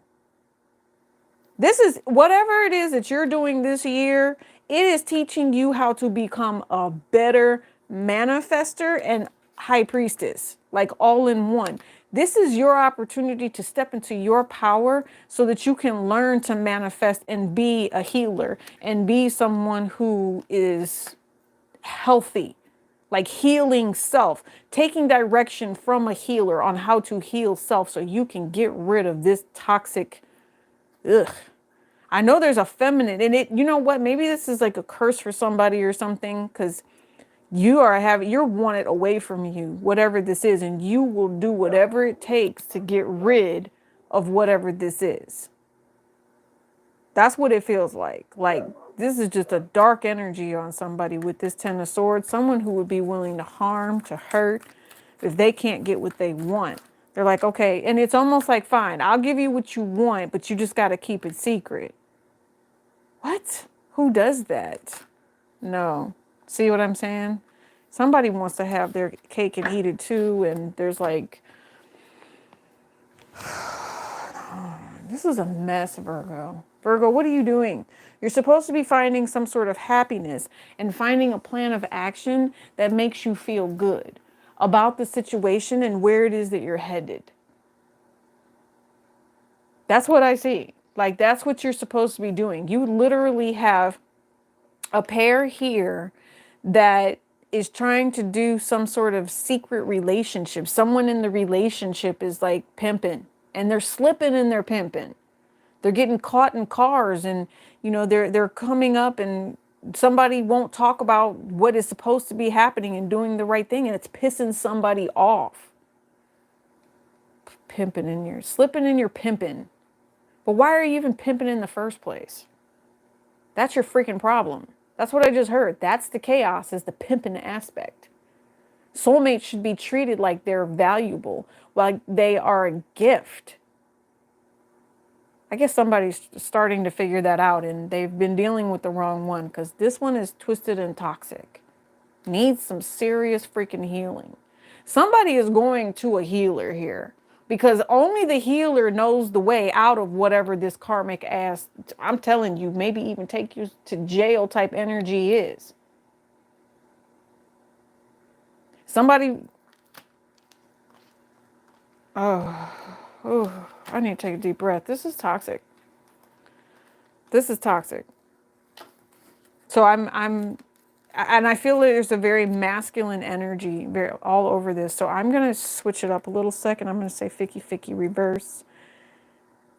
This is whatever it is that you're doing this year. It is teaching you how to become a better manifester and high priestess, like all in one. This is your opportunity to step into your power so that you can learn to manifest and be a healer and be someone who is healthy, like healing self, taking direction from a healer on how to heal self so you can get rid of this toxic, ugh. I know there's a feminine in it. You know what? Maybe this is like a curse for somebody or something, because you're wanted away from you, whatever this is, and you will do whatever it takes to get rid of whatever this is. That's what it feels like. Like, this is just a dark energy on somebody with this Ten of Swords, someone who would be willing to harm, to hurt, if they can't get what they want. They're like, okay, and it's almost like, fine, I'll give you what you want, but you just got to keep it secret. What? Who does that? No. See what I'm saying? Somebody wants to have their cake and eat it too. And there's like, this is a mess, Virgo. Virgo, what are you doing? You're supposed to be finding some sort of happiness and finding a plan of action that makes you feel good about the situation and where it is that you're headed. That's what I see. Like, that's what you're supposed to be doing. You literally have a pair here that is trying to do some sort of secret relationship. Someone in the relationship is like pimping, and they're slipping and they're pimping. They're getting caught in cars, and you know, they're coming up, and somebody won't talk about what is supposed to be happening and doing the right thing, and it's pissing somebody off. Pimping in your, slipping in your pimping. But why are you even pimping in the first place? That's your freaking problem. That's what I just heard. That's the chaos, is the pimping aspect. Soulmates should be treated like they're valuable, like they are a gift. I guess somebody's starting to figure that out, and they've been dealing with the wrong one, because this one is twisted and toxic. Needs some serious freaking healing. Somebody is going to a healer here, because only the healer knows the way out of whatever this karmic ass, I'm telling you, maybe even take you to jail type energy is. Somebody, oh, I need to take a deep breath. This is toxic. This is toxic. So and I feel that there's a very masculine energy all over this. So I'm going to switch it up a little second. I'm going to say Ficky Ficky reverse.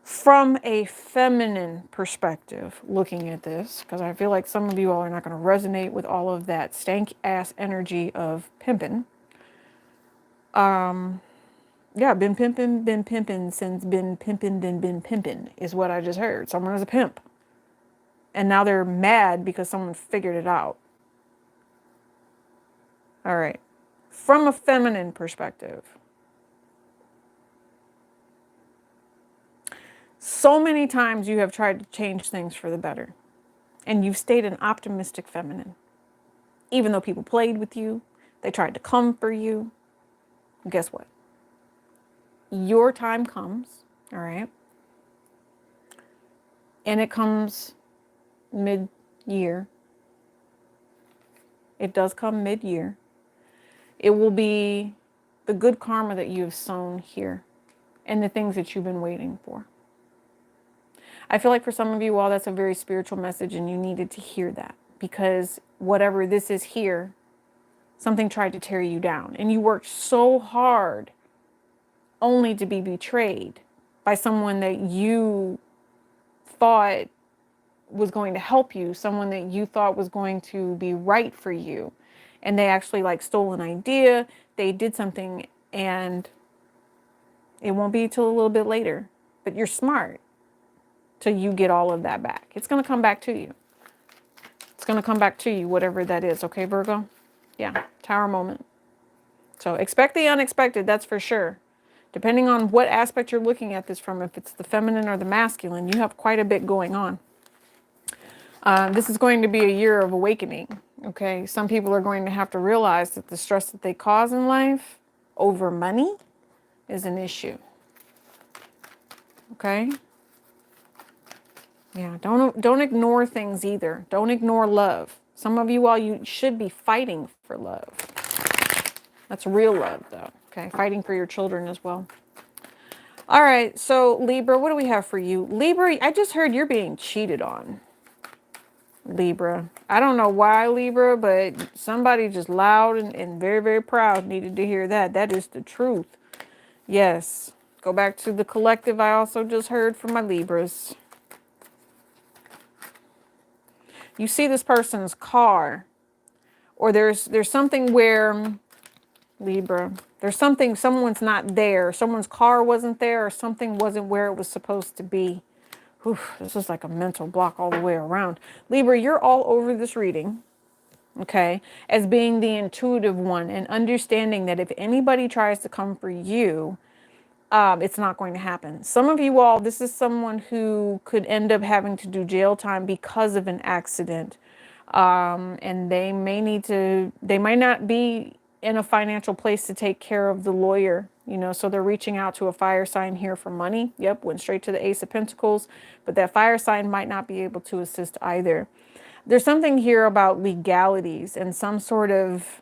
From a feminine perspective, looking at this, because I feel like some of you all are not going to resonate with all of that stank ass energy of pimping. Yeah, been pimping since been pimping, then been pimping is what I just heard. Someone is a pimp. And now they're mad because someone figured it out. All right. From a feminine perspective, so many times you have tried to change things for the better. And you've stayed an optimistic feminine. Even though people played with you, they tried to come for you. Guess what? Your time comes, all right? And it comes mid-year. It does come mid-year. It will be the good karma that you have sown here and the things that you've been waiting for. I feel like for some of you all, that's a very spiritual message and you needed to hear that because whatever this is here, something tried to tear you down and you worked so hard only to be betrayed by someone that you thought was going to help you, someone that you thought was going to be right for you. And they actually like stole an idea, they did something, and it won't be till a little bit later. But you're smart till you get all of that back. It's going to come back to you. It's going to come back to you, whatever that is. Okay, Virgo? Yeah, Tower moment. So expect the unexpected, that's for sure. Depending on what aspect you're looking at this from, if it's the feminine or the masculine, you have quite a bit going on. This is going to be a year of awakening, okay? Some people are going to have to realize that the stress that they cause in life over money is an issue, okay? Yeah, don't ignore things either. Don't ignore love. Some of you all, you should be fighting for love. That's real love, though, okay? Fighting for your children as well. All right, so Libra, what do we have for you? Libra, I just heard you're being cheated on. Libra. I don't know why, Libra, but somebody just loud and very, very proud needed to hear that. That is the truth. Yes. Go back to the collective I also just heard from my Libras. You see this person's car, or there's something where, Libra, there's something, someone's not there. Someone's car wasn't there, or something wasn't where it was supposed to be. Whew, this is like a mental block all the way around. Libra, you're all over this reading, okay, as being the intuitive one and understanding that if anybody tries to come for you, it's not going to happen. Some of you all, this is someone who could end up having to do jail time because of an accident. And they might not be in a financial place to take care of the lawyer, you know, so they're reaching out to a fire sign here for money. Yep, went straight to the Ace of Pentacles, but that fire sign might not be able to assist either. There's something here about legalities and some sort of,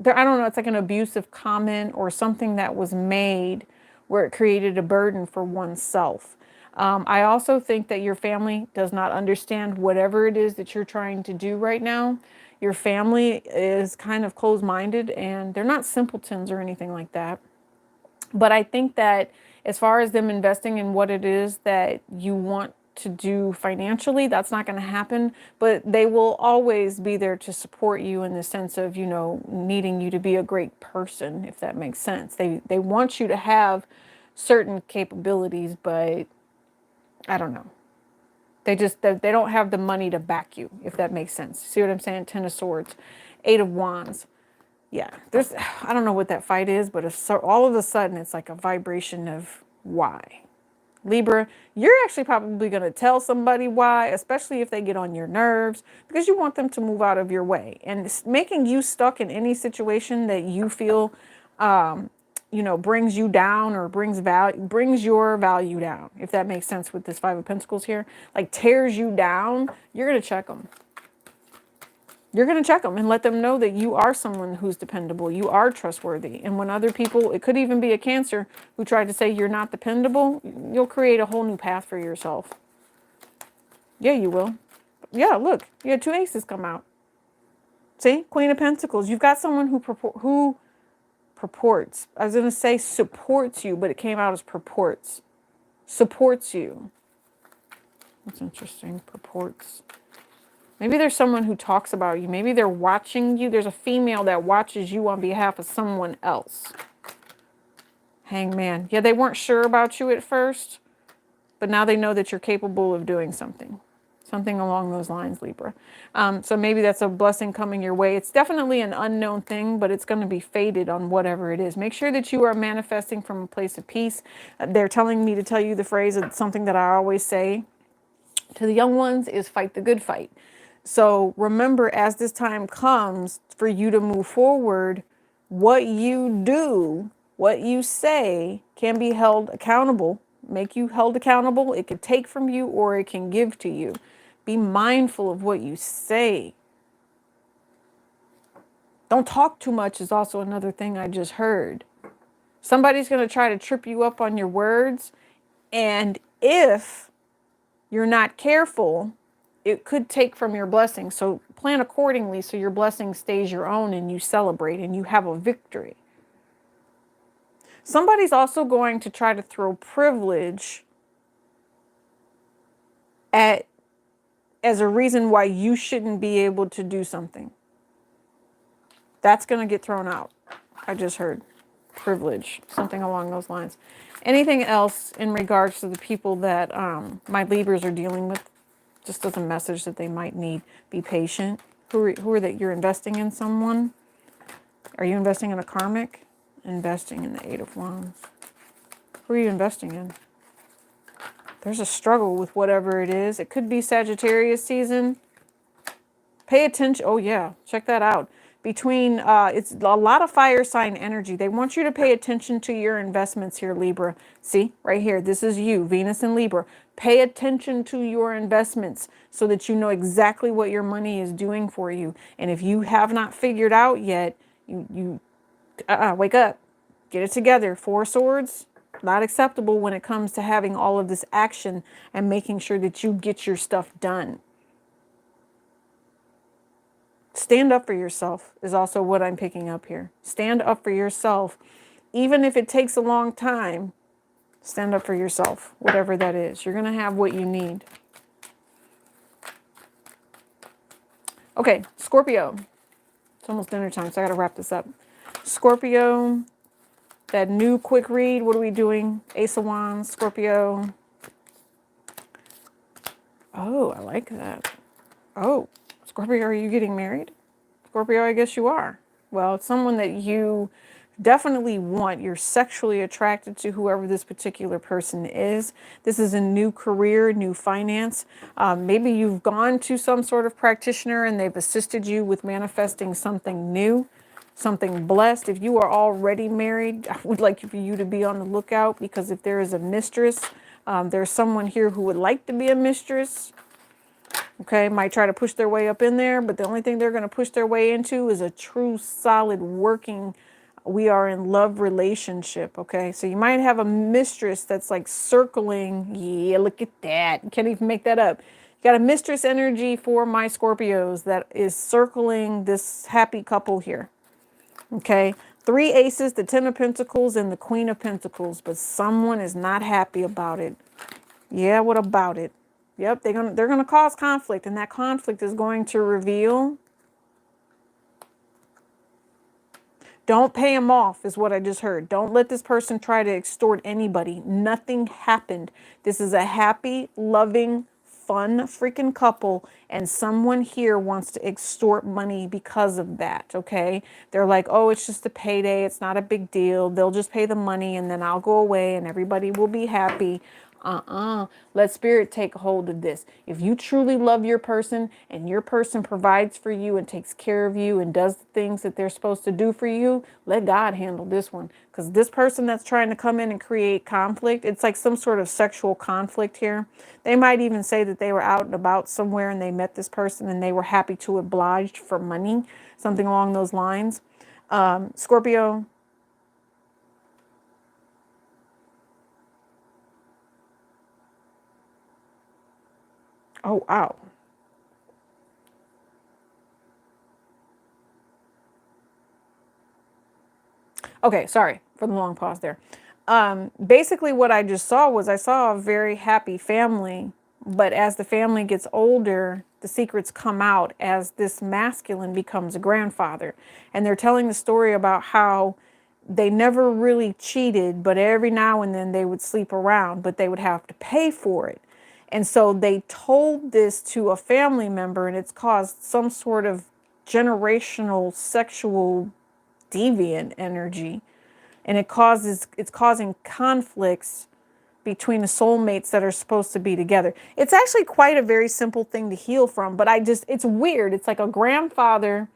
I don't know, it's like an abusive comment or something that was made where it created a burden for oneself. I also think that your family does not understand whatever it is that you're trying to do right now. Your family is kind of closed-minded and they're not simpletons or anything like that. But I think that as far as them investing in what it is that you want to do financially, that's not going to happen. But they will always be there to support you in the sense of, you know, needing you to be a great person, if that makes sense. They want you to have certain capabilities, but I don't know. They don't have the money to back you, if that makes sense. See what I'm saying? Ten of Swords, Eight of Wands. Yeah, I don't know what that fight is, but all of a sudden it's like a vibration of why. Libra, you're actually probably going to tell somebody why, especially if they get on your nerves, because you want them to move out of your way. And it's making you stuck in any situation that you feel you know, brings you down or brings your value down, if that makes sense with this Five of Pentacles here, like tears you down, you're going to check them. You're going to check them and let them know that you are someone who's dependable. You are trustworthy. And when other people, it could even be a Cancer who tried to say you're not dependable, you'll create a whole new path for yourself. Yeah, you will. Yeah, look, you had two aces come out. See, Queen of Pentacles. You've got someone who purports. I was going to say supports you, but it came out as purports. supports you. That's interesting. Purports. Maybe there's someone who talks about you. Maybe they're watching you. There's a female that watches you on behalf of someone else. Hangman. Yeah, they weren't sure about you at first, but now they know that you're capable of doing something. Something along those lines, Libra. So maybe that's a blessing coming your way. It's definitely an unknown thing, but it's going to be fated on whatever it is. Make sure that you are manifesting from a place of peace. They're telling me to tell you the phrase, it's something that I always say to the young ones, is fight the good fight. So remember, as this time comes for you to move forward, what you do, what you say can be held accountable, make you held accountable. It could take from you or it can give to you. Be mindful of what you say. Don't talk too much is also another thing I just heard. Somebody's going to try to trip you up on your words. And if you're not careful, it could take from your blessing. So plan accordingly so your blessing stays your own and you celebrate and you have a victory. Somebody's also going to try to throw privilege as a reason why you shouldn't be able to do something. That's going to get thrown out. I just heard privilege, something along those lines. Anything else in regards to the people that my Libras are dealing with? Just as a message that they might need. Be patient. Who are that? You're investing in someone? Are you investing in a karmic? Investing in the Eight of Wands. Who are you investing in? There's a struggle with whatever it is. It could be Sagittarius season. Pay attention. Oh yeah, check that out. Between, it's a lot of fire sign energy. They want you to pay attention to your investments here, Libra. See, right here, this is you, Venus and Libra. Pay attention to your investments so that you know exactly what your money is doing for you. And if you have not figured out yet, wake up, get it together. Four Swords, not acceptable when it comes to having all of this action and making sure that you get your stuff done. Stand up for yourself is also what I'm picking up here. Stand up for yourself. Even if it takes a long time, stand up for yourself, whatever that is. You're going to have what you need. Okay, Scorpio. It's almost dinner time, so I got to wrap this up. Scorpio, that new quick read. What are we doing? Ace of Wands, Scorpio. Oh, I like that. Oh, Scorpio, are you getting married? Scorpio, I guess you are. Well, it's someone that you definitely want. You're sexually attracted to whoever this particular person is. This is a new career, new finance. Maybe you've gone to some sort of practitioner and they've assisted you with manifesting something new, something blessed. If you are already married, I would like for you to be on the lookout, because if there is a mistress, there's someone here who would like to be a mistress. Okay, might try to push their way up in there, but the only thing they're going to push their way into is a true, solid, working, we are in love relationship. Okay, so you might have a mistress that's like circling. Yeah, look at that. You can't even make that up. You got a mistress energy for my Scorpios that is circling this happy couple here. Okay, 3 aces, the 10 of Pentacles, and the Queen of Pentacles, but someone is not happy about it. Yeah, what about it? Yep, they're gonna cause conflict, and that conflict is going to reveal. Don't pay them off, is what I just heard. Don't let this person try to extort anybody. Nothing happened. This is a happy, loving, fun freaking couple, and someone here wants to extort money because of that, okay? They're like, oh, it's just a payday. It's not a big deal. They'll just pay the money, and then I'll go away, and everybody will be happy. Let spirit take hold of this. If you truly love your person and your person provides for you and takes care of you and does the things that they're supposed to do for you, let God handle this one. Because this person that's trying to come in and create conflict, it's like some sort of sexual conflict here. They might even say that they were out and about somewhere and they met this person and they were happy to oblige for money, something along those lines. Scorpio. Oh, wow. Okay, sorry for the long pause there. Basically what I just saw was I saw a very happy family, but as the family gets older, the secrets come out as this masculine becomes a grandfather. And they're telling the story about how they never really cheated, but every now and then they would sleep around, but they would have to pay for it. And so they told this to a family member, and it's caused some sort of generational sexual deviant energy. And it's causing conflicts between the soulmates that are supposed to be together. It's actually quite a very simple thing to heal from, but it's weird. It's like a grandfather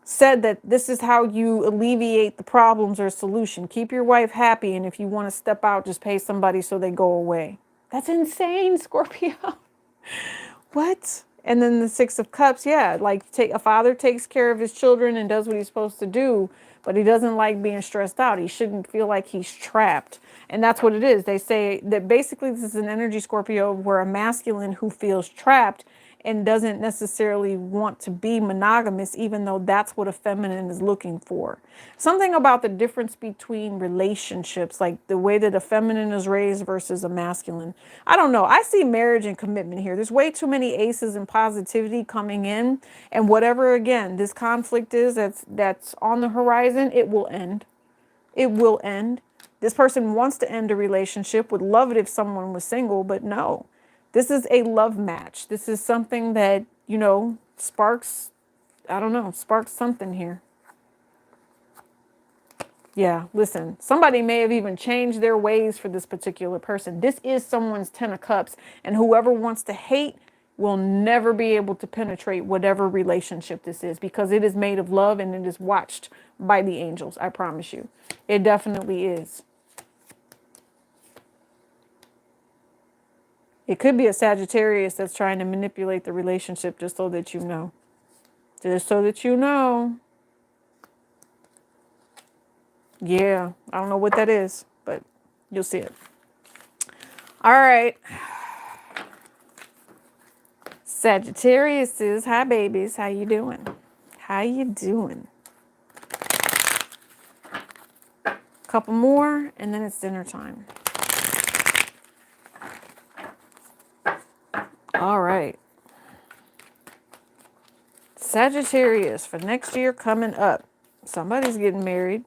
said that this is how you alleviate the problems or solution. Keep your wife happy, and if you want to step out, just pay somebody so they go away. That's insane, Scorpio. What? And then the Six of Cups, yeah, like a father takes care of his children and does what he's supposed to do, but he doesn't like being stressed out. He shouldn't feel like he's trapped. And that's what it is. They say that basically this is an energy, Scorpio, where a masculine who feels trapped and doesn't necessarily want to be monogamous, even though that's what a feminine is looking for. Something about the difference between relationships, like the way that a feminine is raised versus a masculine. I don't know. I see marriage and commitment here. There's way too many aces and positivity coming in. And whatever, again, this conflict is that's on the horizon, it will end. It will end. This person wants to end a relationship, would love it if someone was single, but no. This is a love match. This is something that, sparks, I don't know, sparks something here. Yeah, listen, somebody may have even changed their ways for this particular person. This is someone's 10 of Cups, and whoever wants to hate will never be able to penetrate whatever relationship this is, because it is made of love and it is watched by the angels. I promise you. It definitely is. It could be a Sagittarius that's trying to manipulate the relationship, just so that you know. Just so that you know. Yeah, I don't know what that is, but you'll see it. All right. Sagittariuses, hi babies, how you doing? How you doing? Couple more, and then it's dinner time. All right. Sagittarius for next year coming up. Somebody's getting married.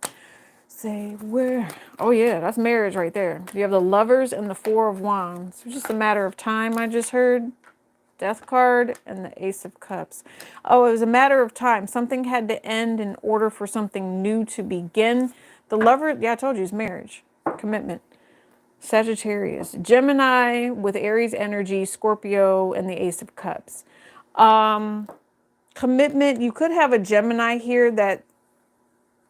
Say where? Oh yeah, that's marriage right there. You have the Lovers and the Four of Wands. It's just a matter of time, I just heard. Death card and the Ace of Cups. Oh, it was a matter of time. Something had to end in order for something new to begin. The Lover, yeah, I told you, is marriage, commitment. Sagittarius, Gemini with Aries energy, Scorpio, and the Ace of Cups. Commitment, you could have a Gemini here that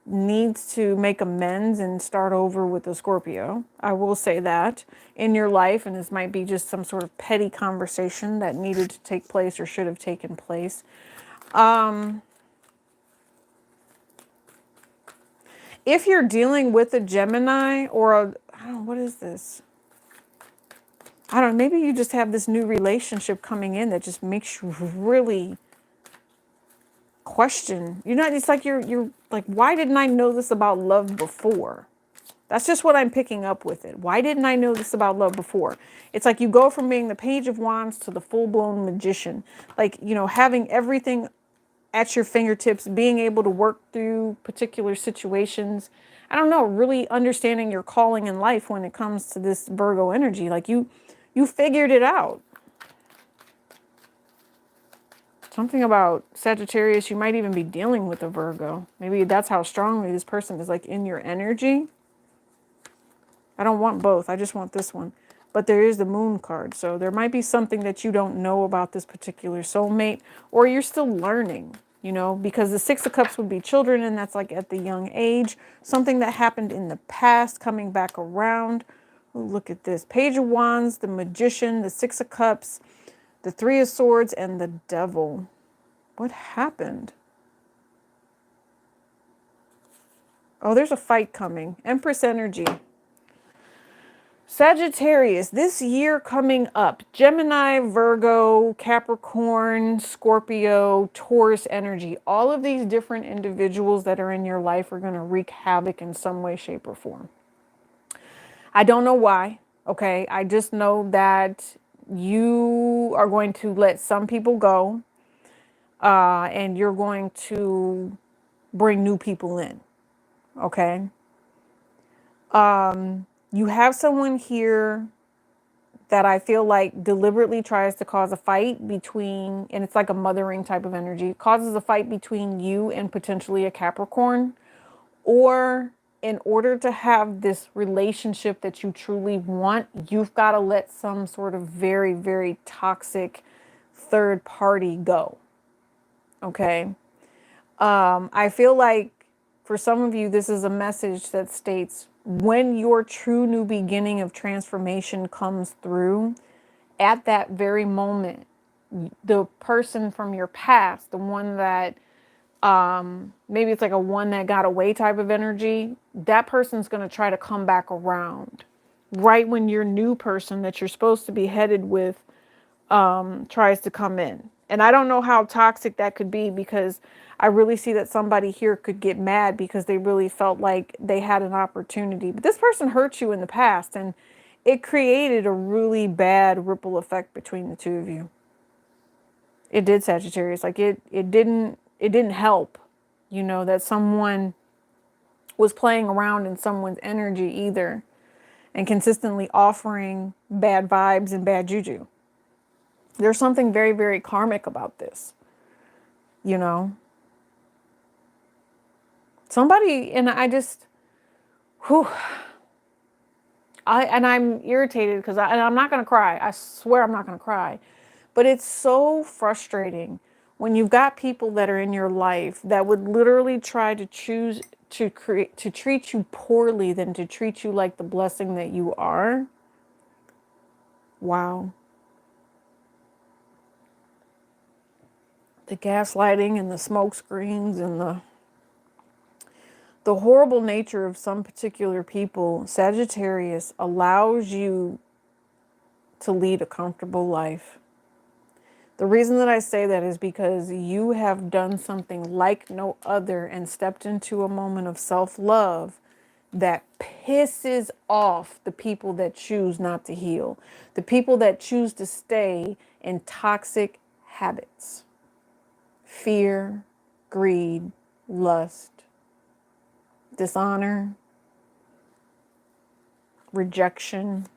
needs to make amends and start over with the Scorpio. I will say that in your life, and this might be just some sort of petty conversation that needed to take place or should have taken place. If you're dealing with a Gemini or I don't know, what is this? I don't know, maybe you just have this new relationship coming in that just makes you really question. It's like you're like, why didn't I know this about love before? That's just what I'm picking up with it. Why didn't I know this about love before? It's like you go from being the Page of Wands to the full-blown magician. Like, having everything at your fingertips, being able to work through particular situations. I don't know, really understanding your calling in life when it comes to this Virgo energy. Like you figured it out. Something about Sagittarius, you might even be dealing with a Virgo. Maybe that's how strongly this person is like in your energy. I don't want both. I just want this one. But there is the Moon card. So there might be something that you don't know about this particular soulmate, or you're still learning, because the Six of Cups would be children, and that's like at the young age. Something that happened in the past coming back around. Ooh, look at this. Page of Wands, the Magician, the Six of Cups, the Three of Swords, and the Devil. What happened? Oh, there's a fight coming. Empress energy. Sagittarius, this year coming up, Gemini, Virgo, Capricorn, Scorpio, Taurus energy. All of these different individuals that are in your life are going to wreak havoc in some way, shape, or form. I don't know why. Okay. I just know that you are going to let some people go, and you're going to bring new people in. Okay. You have someone here that I feel like deliberately tries to cause a fight between, and it's like a mothering type of energy, causes a fight between you and potentially a Capricorn, or in order to have this relationship that you truly want, you've got to let some sort of very, very toxic third party go. Okay. I feel like for some of you, this is a message that states when your true new beginning of transformation comes through, at that very moment, the person from your past, the one that maybe it's like a one that got away type of energy, that person's going to try to come back around right when your new person that you're supposed to be headed with tries to come in. And I don't know how toxic that could be, because I really see that somebody here could get mad because they really felt like they had an opportunity. But this person hurt you in the past, and it created a really bad ripple effect between the two of you. It did, Sagittarius. Like it didn't help, that someone was playing around in someone's energy either, and consistently offering bad vibes and bad juju. There's something very, very karmic about this, you know. Somebody, and I just, whew, I'm irritated because and I'm not going to cry. I swear I'm not going to cry. But it's so frustrating when you've got people that are in your life that would literally try to choose to treat you poorly than to treat you like the blessing that you are. Wow. The gaslighting and the smoke screens and the horrible nature of some particular people, Sagittarius, allows you to lead a comfortable life. The reason that I say that is because you have done something like no other and stepped into a moment of self-love that pisses off the people that choose not to heal, the people that choose to stay in toxic habits, fear, greed, lust, dishonor, rejection,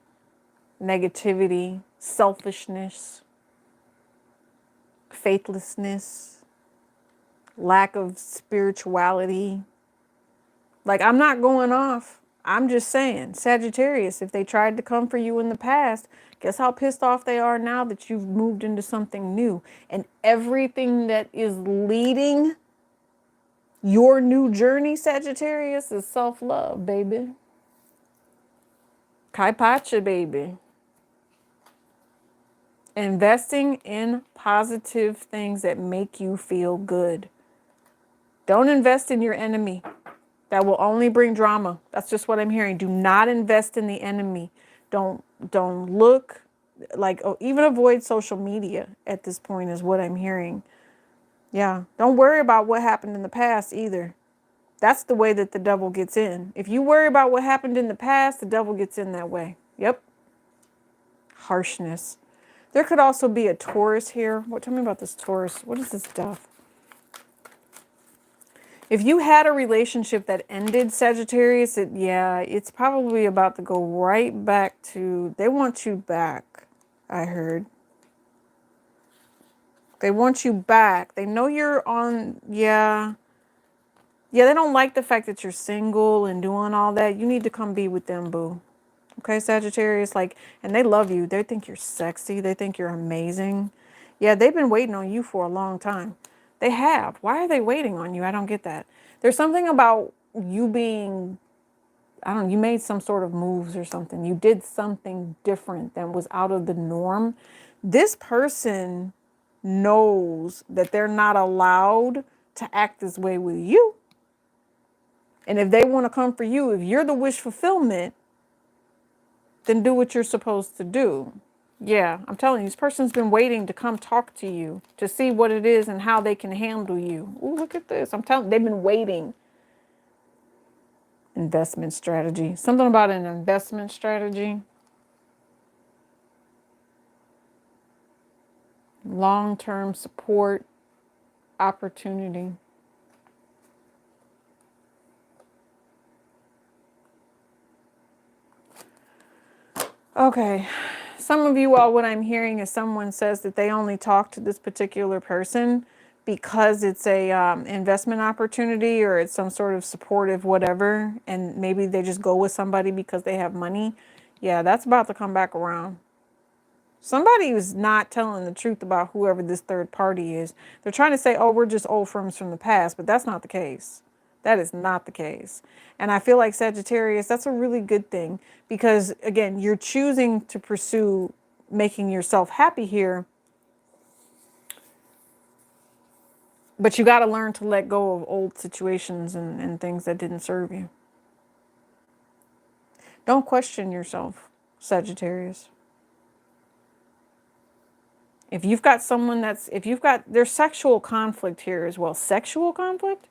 negativity, selfishness, faithlessness, lack of spirituality. Like, I'm not going off. I'm just saying, Sagittarius, if they tried to come for you in the past, guess how pissed off they are now that you've moved into something new. And everything that is leading your new journey, Sagittarius, is self-love, baby. Kai Pacha, baby. Investing in positive things that make you feel good. Don't invest in your enemy. That will only bring drama. That's just what I'm hearing. Do not invest in the enemy. Don't look like, even avoid social media at this point is what I'm hearing. Yeah. Don't worry about what happened in the past either. That's the way that the devil gets in. If you worry about what happened in the past, the devil gets in that way. Yep. Harshness. There could also be a Taurus here. Tell me about this Taurus. What is this stuff? If you had a relationship that ended, Sagittarius, it's probably about to go right back to, they want you back, I heard. They want you back. They know you're on, yeah, they don't like the fact that you're single and doing all that. You need to come be with them, boo. Okay, Sagittarius, and they love you. They think you're sexy. They think you're amazing. Yeah, they've been waiting on you for a long time. They have. Why are they waiting on you? I don't get that. There's something about you being, I don't know, you made some sort of moves or something. You did something different that was out of the norm. This person knows that they're not allowed to act this way with you. And if they want to come for you, if you're the wish fulfillment, then do what you're supposed to do. Yeah, I'm telling you, this person's been waiting to come talk to you, to see what it is and how they can handle you. Ooh, look at this. I'm telling you, they've been waiting. Investment strategy. Something about an investment strategy. Long-term support opportunity. Okay. Some of you all, what I'm hearing is someone says that they only talk to this particular person because it's a investment opportunity or it's some sort of supportive whatever, and maybe they just go with somebody because they have money. Yeah, that's about to come back around. Somebody is not telling the truth about whoever this third party is. They're trying to say, oh, we're just old friends from the past, but that's not the case. That is not the case. And I feel like Sagittarius, that's a really good thing because, again, you're choosing to pursue making yourself happy here, but you got to learn to let go of old situations and things that didn't serve you. Don't question yourself, Sagittarius. If you've got someone there's sexual conflict here as well. Sexual conflict?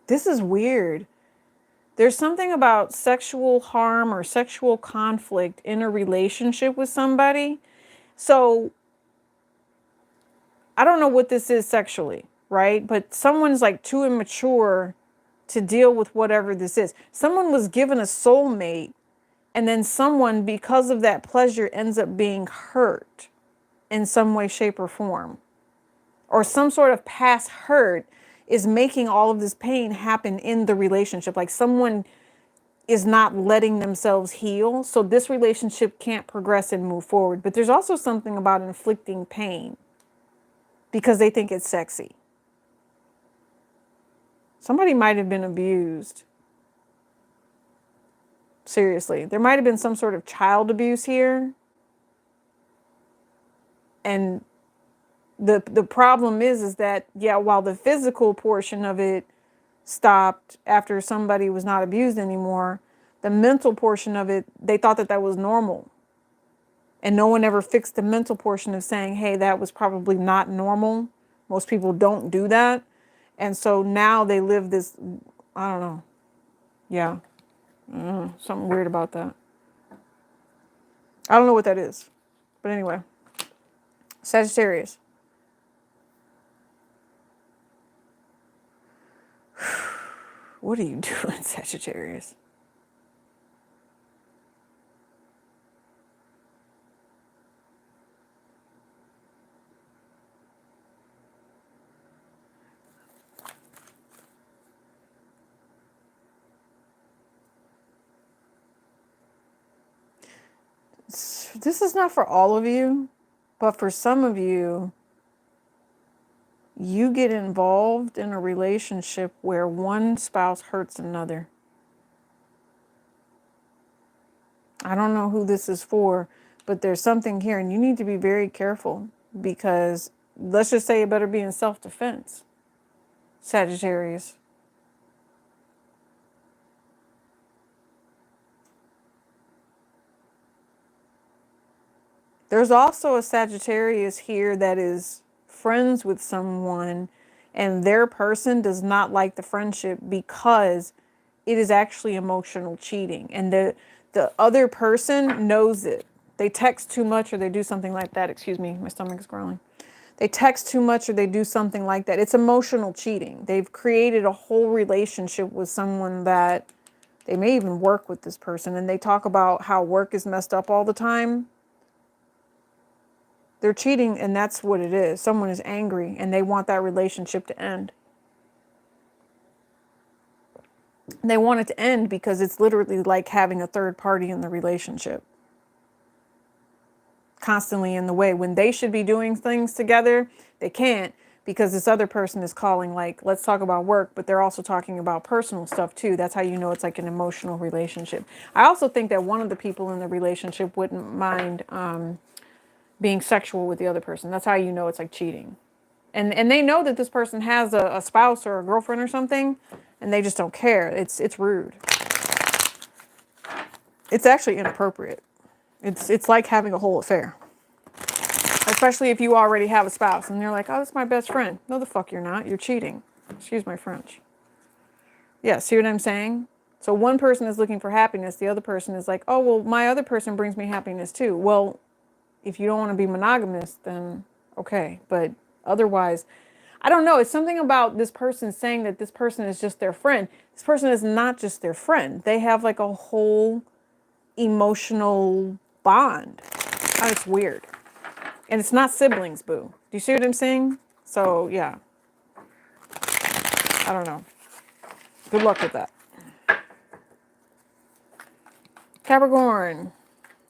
This is weird. There's something about sexual harm or sexual conflict in a relationship with somebody. So I don't know what this is sexually, right? But someone's like too immature to deal with whatever this is. Someone was given a soulmate, and then someone, because of that pleasure, ends up being hurt in some way, shape, or form. Or some sort of past hurt is making all of this pain happen in the relationship. Like someone is not letting themselves heal. So this relationship can't progress and move forward. But there's also something about inflicting pain because they think it's sexy. Somebody might have been abused. Seriously, there might have been some sort of child abuse here. And the problem is that, yeah, while the physical portion of it stopped after somebody was not abused anymore, the mental portion of it, they thought that that was normal. And no one ever fixed the mental portion of saying, hey, that was probably not normal. Most people don't do that. And so now they live this, I don't know. Yeah. Something weird about that. I don't know what that is. But anyway, Sagittarius. What are you doing, Sagittarius? This is not for all of you, but for some of you, you get involved in a relationship where one spouse hurts another. I don't know who this is for, but there's something here, and you need to be very careful because let's just say it better be in self-defense, Sagittarius. There's also a Sagittarius here that is friends with someone, and their person does not like the friendship because it is actually emotional cheating. And the other person knows it. They text too much or they do something like that. Excuse me, my stomach is growling. They text too much or they do something like that. It's emotional cheating. They've created a whole relationship with someone that they may even work with this person, and they talk about how work is messed up all the time. They're cheating, and that's what it is. Someone is angry and they want that relationship to end. They want it to end because it's literally like having a third party in the relationship. Constantly in the way. When they should be doing things together, they can't because this other person is calling, like, let's talk about work, but they're also talking about personal stuff too. That's how you know it's like an emotional relationship. I also think that one of the people in the relationship wouldn't mind being sexual with the other person. That's how you know it's like cheating. And they know that this person has a spouse or a girlfriend or something, and they just don't care. It's rude. It's actually inappropriate. It's like having a whole affair. Especially if you already have a spouse and they're like, oh, that's my best friend. No, the fuck you're not. You're cheating. Excuse my French. Yeah, see what I'm saying? So one person is looking for happiness. The other person is like, oh, well, my other person brings me happiness too. Well, if you don't want to be monogamous, then okay. But otherwise, I don't know. It's something about this person saying that this person is just their friend. This person is not just their friend. They have like a whole emotional bond. Oh, it's weird. And it's not siblings, boo. Do you see what I'm saying? So, yeah. I don't know. Good luck with that. Capricorn.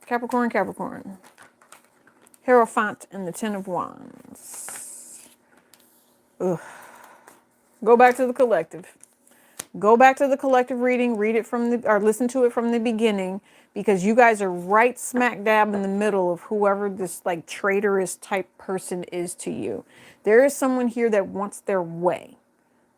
Capricorn, Capricorn. Hierophant and the Ten of Wands. Ugh. Go back to the collective. Go back to the collective reading. Read it from the, or listen to it from the beginning. Because you guys are right smack dab in the middle of whoever this like traitorous type person is to you. There is someone here that wants their way,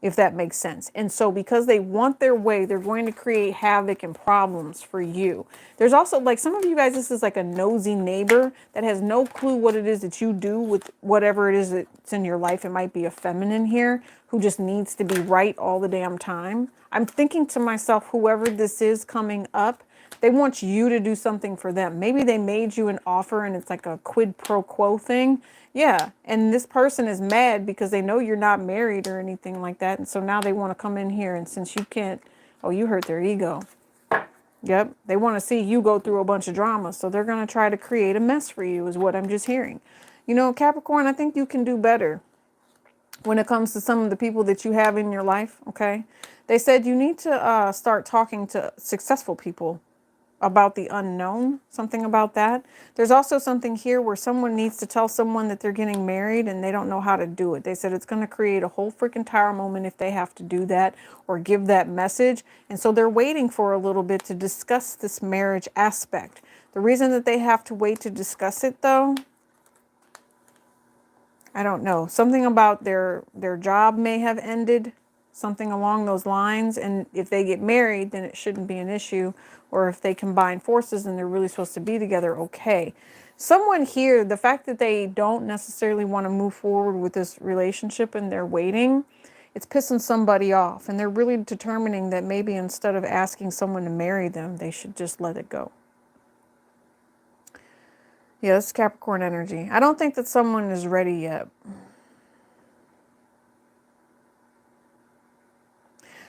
if that makes sense. And so because they want their way, they're going to create havoc and problems for you. There's also like some of you guys, this is like a nosy neighbor that has no clue what it is that you do with whatever it is that's in your life. It might be a feminine here who just needs to be right all the damn time. I'm thinking to myself, whoever this is coming up, they want you to do something for them. Maybe they made you an offer and it's like a quid pro quo thing. Yeah. And this person is mad because they know you're not married or anything like that. And so now they want to come in here. And since you can't, oh, you hurt their ego. Yep. They want to see you go through a bunch of drama. So they're going to try to create a mess for you is what I'm just hearing. You know, Capricorn, I think you can do better when it comes to some of the people that you have in your life. Okay. They said you need to start talking to successful people about the unknown, something about that. There's also something here where someone needs to tell someone that they're getting married and they don't know how to do it. They said it's going to create a whole freaking tower moment if they have to do that or give that message. And so they're waiting for a little bit to discuss this marriage aspect. The reason that they have to wait to discuss it though, I don't know. Something about their job may have ended, something along those lines. And if they get married, then it shouldn't be an issue. Or if they combine forces and they're really supposed to be together, okay. Someone here, the fact that they don't necessarily want to move forward with this relationship and they're waiting, it's pissing somebody off. And they're really determining that maybe instead of asking someone to marry them, they should just let it go. Yeah, that's Capricorn energy. I don't think that someone is ready yet.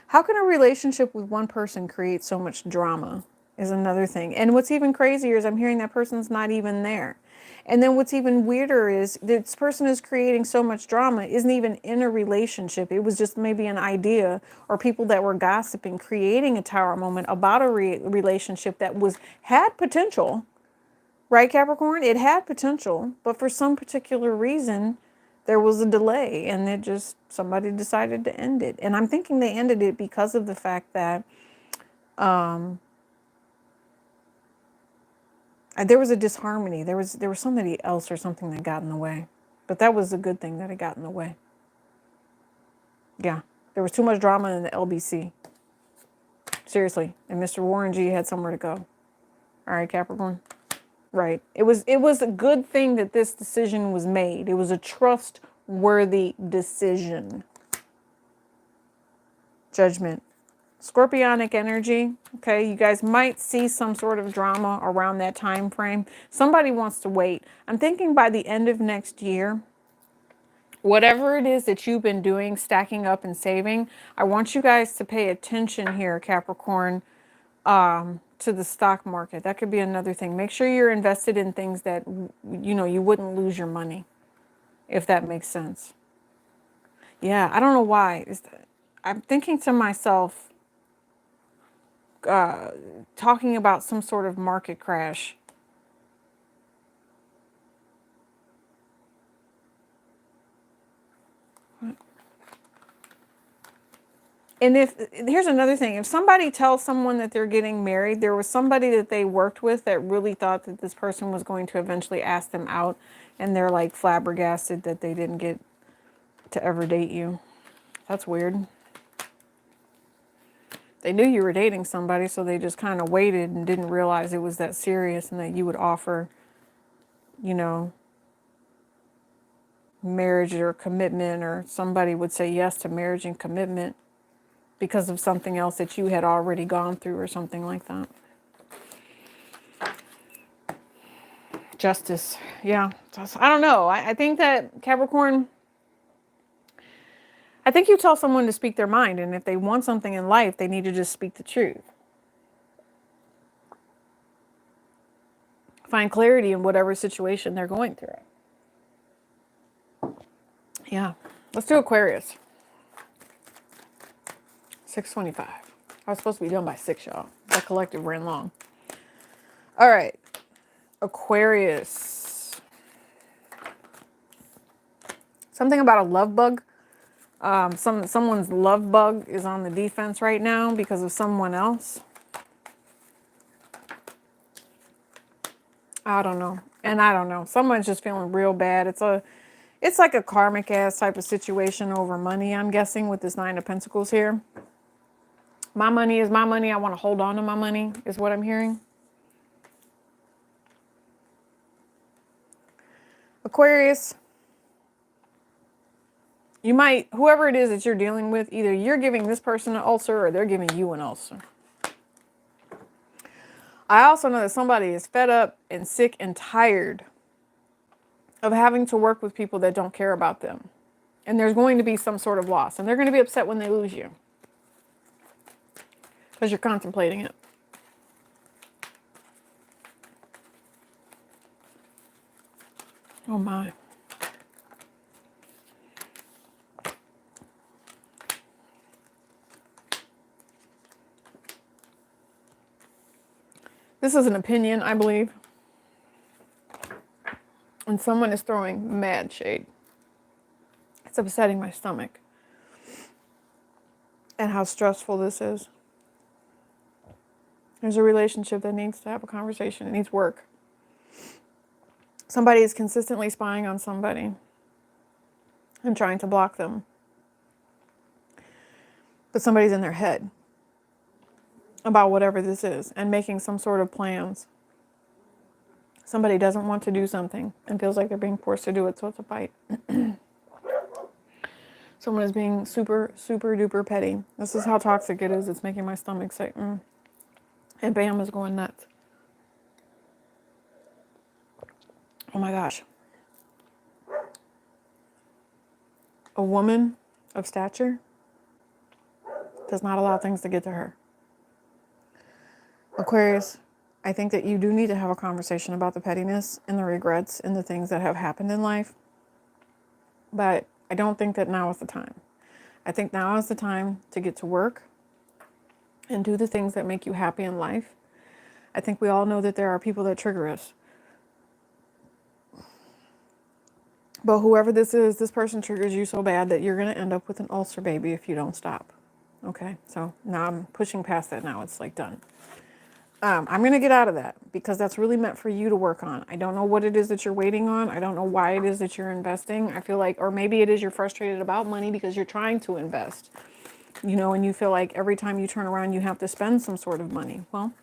How can a relationship with one person create so much drama is another thing. And what's even crazier is I'm hearing that person's not even there. And then what's even weirder is this person is creating so much drama, isn't even in a relationship. It was just maybe an idea or people that were gossiping, creating a tower moment about a relationship that had potential. Right, Capricorn? It had potential, but for some particular reason, there was a delay and somebody decided to end it. And I'm thinking they ended it because of the fact that there was a disharmony. There was somebody else or something that got in the way. But that was a good thing that it got in the way. Yeah, there was too much drama in the LBC. Seriously. And Mr. Warren G had somewhere to go. All right, Capricorn. Right. It was a good thing that this decision was made. It was a trustworthy decision. Judgment. Scorpionic energy. Okay, you guys might see some sort of drama around that time frame. Somebody wants to wait. I'm thinking by the end of next year, whatever it is that you've been doing, stacking up and saving, I want you guys to pay attention here, Capricorn, to the stock market. That could be another thing. Make sure you're invested in things that, you know, you wouldn't lose your money, if that makes sense. Yeah, I don't know why. I'm thinking to myself, talking about some sort of market crash. And here's another thing, if somebody tells someone that they're getting married, there was somebody that they worked with that really thought that this person was going to eventually ask them out, and they're like flabbergasted that they didn't get to ever date you. That's weird. They knew you were dating somebody, so they just kind of waited and didn't realize it was that serious and that you would offer, you know, marriage or commitment, or somebody would say yes to marriage and commitment because of something else that you had already gone through or something like that. Justice. Yeah. I don't know. I think that Capricorn, I think you tell someone to speak their mind, and if they want something in life, they need to just speak the truth. Find clarity in whatever situation they're going through. Yeah. Let's do Aquarius. 6:25. I was supposed to be done by 6, y'all. That collective ran long. All right. Aquarius. Something about a love bug. Someone's love bug is on the defense right now because of someone else. I don't know. And I don't know. Someone's just feeling real bad. It's like a karmic ass type of situation over money, I'm guessing, with this 9 of Pentacles here. My money is my money. I want to hold on to my money is what I'm hearing. Aquarius. You might, whoever it is that you're dealing with, either you're giving this person an ulcer or they're giving you an ulcer. I also know that somebody is fed up and sick and tired of having to work with people that don't care about them. And there's going to be some sort of loss. And they're going to be upset when they lose you. Because you're contemplating it. Oh my. This is an opinion, I believe. And someone is throwing mad shade. It's upsetting my stomach. And how stressful this is. There's a relationship that needs to have a conversation. It needs work. Somebody is consistently spying on somebody and trying to block them. But somebody's in their head about whatever this is and making some sort of plans. Somebody doesn't want to do something and feels like they're being forced to do it, so it's a fight. Someone is being super, super duper petty. This is how toxic it is. It's making my stomach say, And bam is going nuts. Oh my gosh. A woman of stature does not allow things to get to her. Aquarius, I think that you do need to have a conversation about the pettiness and the regrets and the things that have happened in life. But I don't think that now is the time. I think now is the time to get to work and do the things that make you happy in life. I think we all know that there are people that trigger us. But whoever this is, this person triggers you so bad that you're going to end up with an ulcer, baby, if you don't stop. Okay, so now I'm pushing past that now. It's like done. I'm going to get out of that because that's really meant for you to work on. I don't know what it is that you're waiting on. I don't know why it is that you're investing. I feel like, or maybe it is you're frustrated about money because you're trying to invest, you know, and you feel like every time you turn around, you have to spend some sort of money. Well,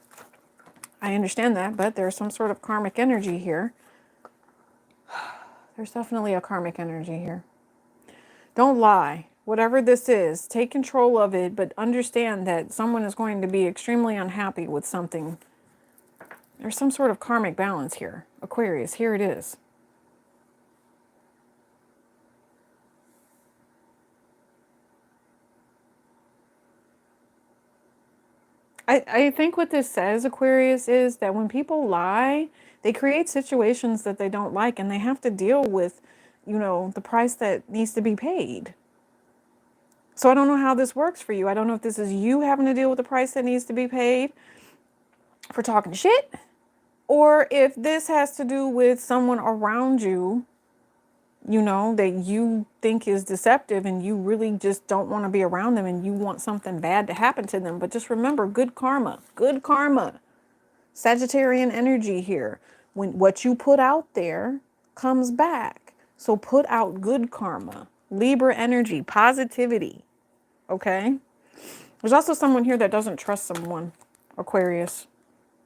I understand that, but there's some sort of karmic energy here. There's definitely a karmic energy here. Don't lie. Whatever this is, take control of it, but understand that someone is going to be extremely unhappy with something. There's some sort of karmic balance here. Aquarius, here it is. I think what this says, Aquarius, is that when people lie, they create situations that they don't like, and they have to deal with, you know, the price that needs to be paid. So I don't know how this works for you. I don't know if this is you having to deal with the price that needs to be paid for talking shit, or if this has to do with someone around you, you know, that you think is deceptive and you really just don't want to be around them and you want something bad to happen to them. But just remember, good karma, Sagittarian energy here. When what you put out there comes back. So put out good karma, Libra energy, positivity. Okay. There's also someone here that doesn't trust someone, Aquarius.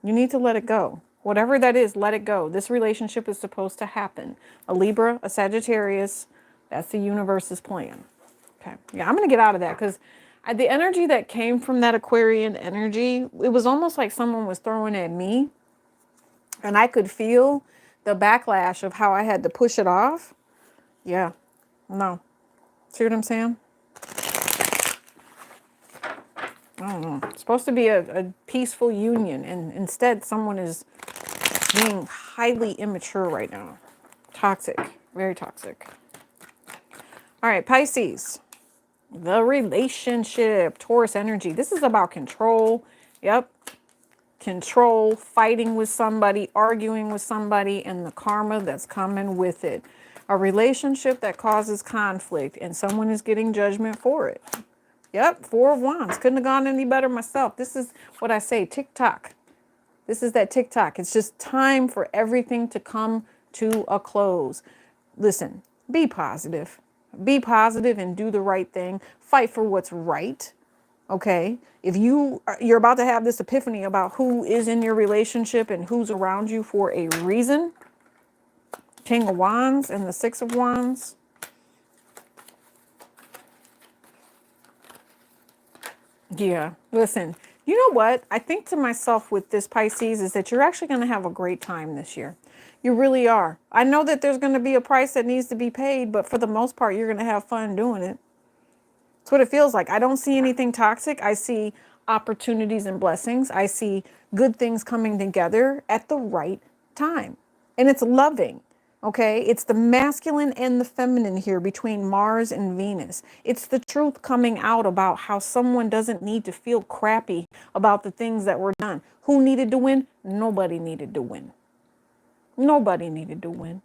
You need to let it go. Whatever that is, let it go. This relationship is supposed to happen. A Libra, a Sagittarius, that's the universe's plan. Okay. Yeah, I'm going to get out of that because the energy that came from that Aquarian energy, it was almost like someone was throwing at me. And I could feel the backlash of how I had to push it off. Yeah. No. See what I'm saying? I don't know. It's supposed to be a peaceful union. And instead, someone is being highly immature right now. Toxic. Very toxic. All right, Pisces. The relationship. Taurus energy. This is about control. Yep. Control, fighting with somebody, arguing with somebody, and the karma that's coming with it. A relationship that causes conflict, and someone is getting judgment for it. Yep, Four of Wands. Couldn't have gone any better myself. This is what I say, tick-tock. This is that tick-tock. It's just time for everything to come to a close. Listen, be positive. Be positive and do the right thing. Fight for what's right. Okay, if you're about to have this epiphany about who is in your relationship and who's around you for a reason, King of Wands and the Six of Wands. Yeah, listen, you know what? I think to myself with this Pisces is that you're actually going to have a great time this year. You really are. I know that there's going to be a price that needs to be paid, but for the most part, you're going to have fun doing it. That's what it feels like. I don't see anything toxic. I see opportunities and blessings. I see good things coming together at the right time. And it's loving, okay? It's the masculine and the feminine here between Mars and Venus. It's the truth coming out about how someone doesn't need to feel crappy about the things that were done. Who needed to win? Nobody needed to win. Nobody needed to win.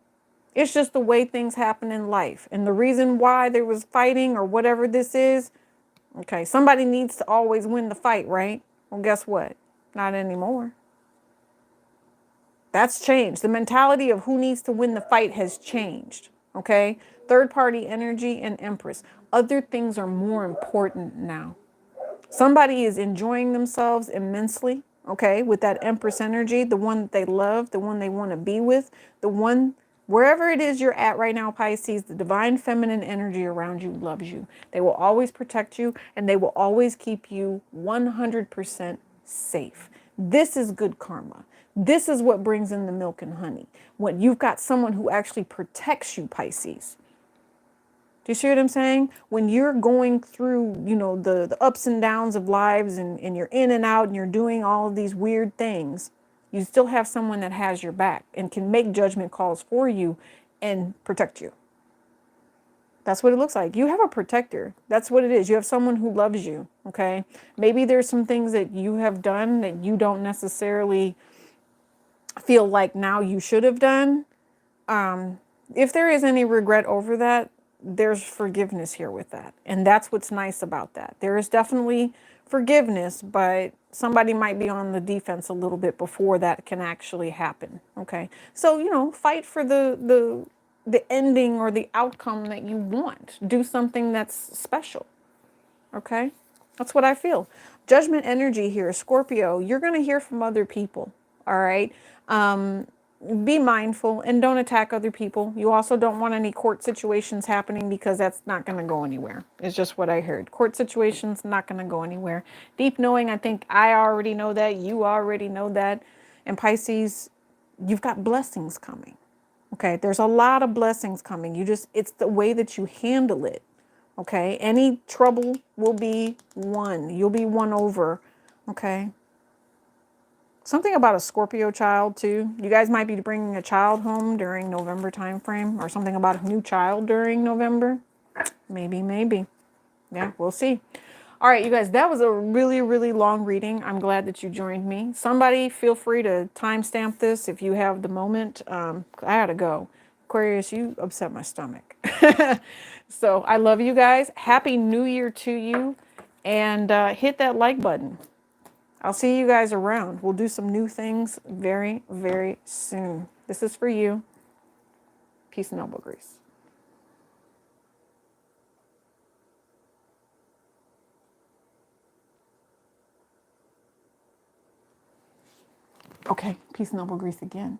It's just the way things happen in life. And the reason why there was fighting or whatever this is, okay, somebody needs to always win the fight, right? Well, guess what? Not anymore. That's changed. The mentality of who needs to win the fight has changed, okay? Third party energy and Empress. Other things are more important now. Somebody is enjoying themselves immensely, okay, with that Empress energy, the one that they love, the one they want to be with, the one, wherever it is you're at right now, Pisces, the divine feminine energy around you loves you. They will always protect you, and they will always keep you 100% safe. This is good karma. This is what brings in the milk and honey. When you've got someone who actually protects you, Pisces. Do you see what I'm saying? When you're going through, you know, the ups and downs of lives and you're in and out and you're doing all of these weird things, you still have someone that has your back and can make judgment calls for you and protect you. That's what it looks like. You have a protector. That's what it is. You have someone who loves you, okay? Maybe there's some things that you have done that you don't necessarily feel like now you should have done. If there is any regret over that, there's forgiveness here with that. And that's what's nice about that. There is definitely forgiveness, but somebody might be on the defense a little bit before that can actually happen. Okay. So, you know, fight for the ending or the outcome that you want. Do something that's special. Okay. That's what I feel. Judgment energy here, Scorpio, you're going to hear from other people. All right. Be mindful and don't attack other people. You also don't want any court situations happening because that's not going to go anywhere. It's just what I heard. Court situations not going to go anywhere. Deep knowing, I think I already know that. You already know that. And Pisces, you've got blessings coming. Okay, there's a lot of blessings coming. It's the way that you handle it. Okay, any trouble will be won. You'll be won over. Okay. Something about a Scorpio child too. You guys might be bringing a child home during November time frame, or something about a new child during November. Maybe. Yeah, we'll see. All right, you guys, that was a really, really long reading. I'm glad that you joined me. Somebody feel free to timestamp this if you have the moment. I gotta go. Aquarius, you upset my stomach. So I love you guys. Happy New Year to you. And hit that like button. I'll see you guys around. We'll do some new things very, very soon. This is for you. Peace and elbow grease. Okay, peace, noble Greece again.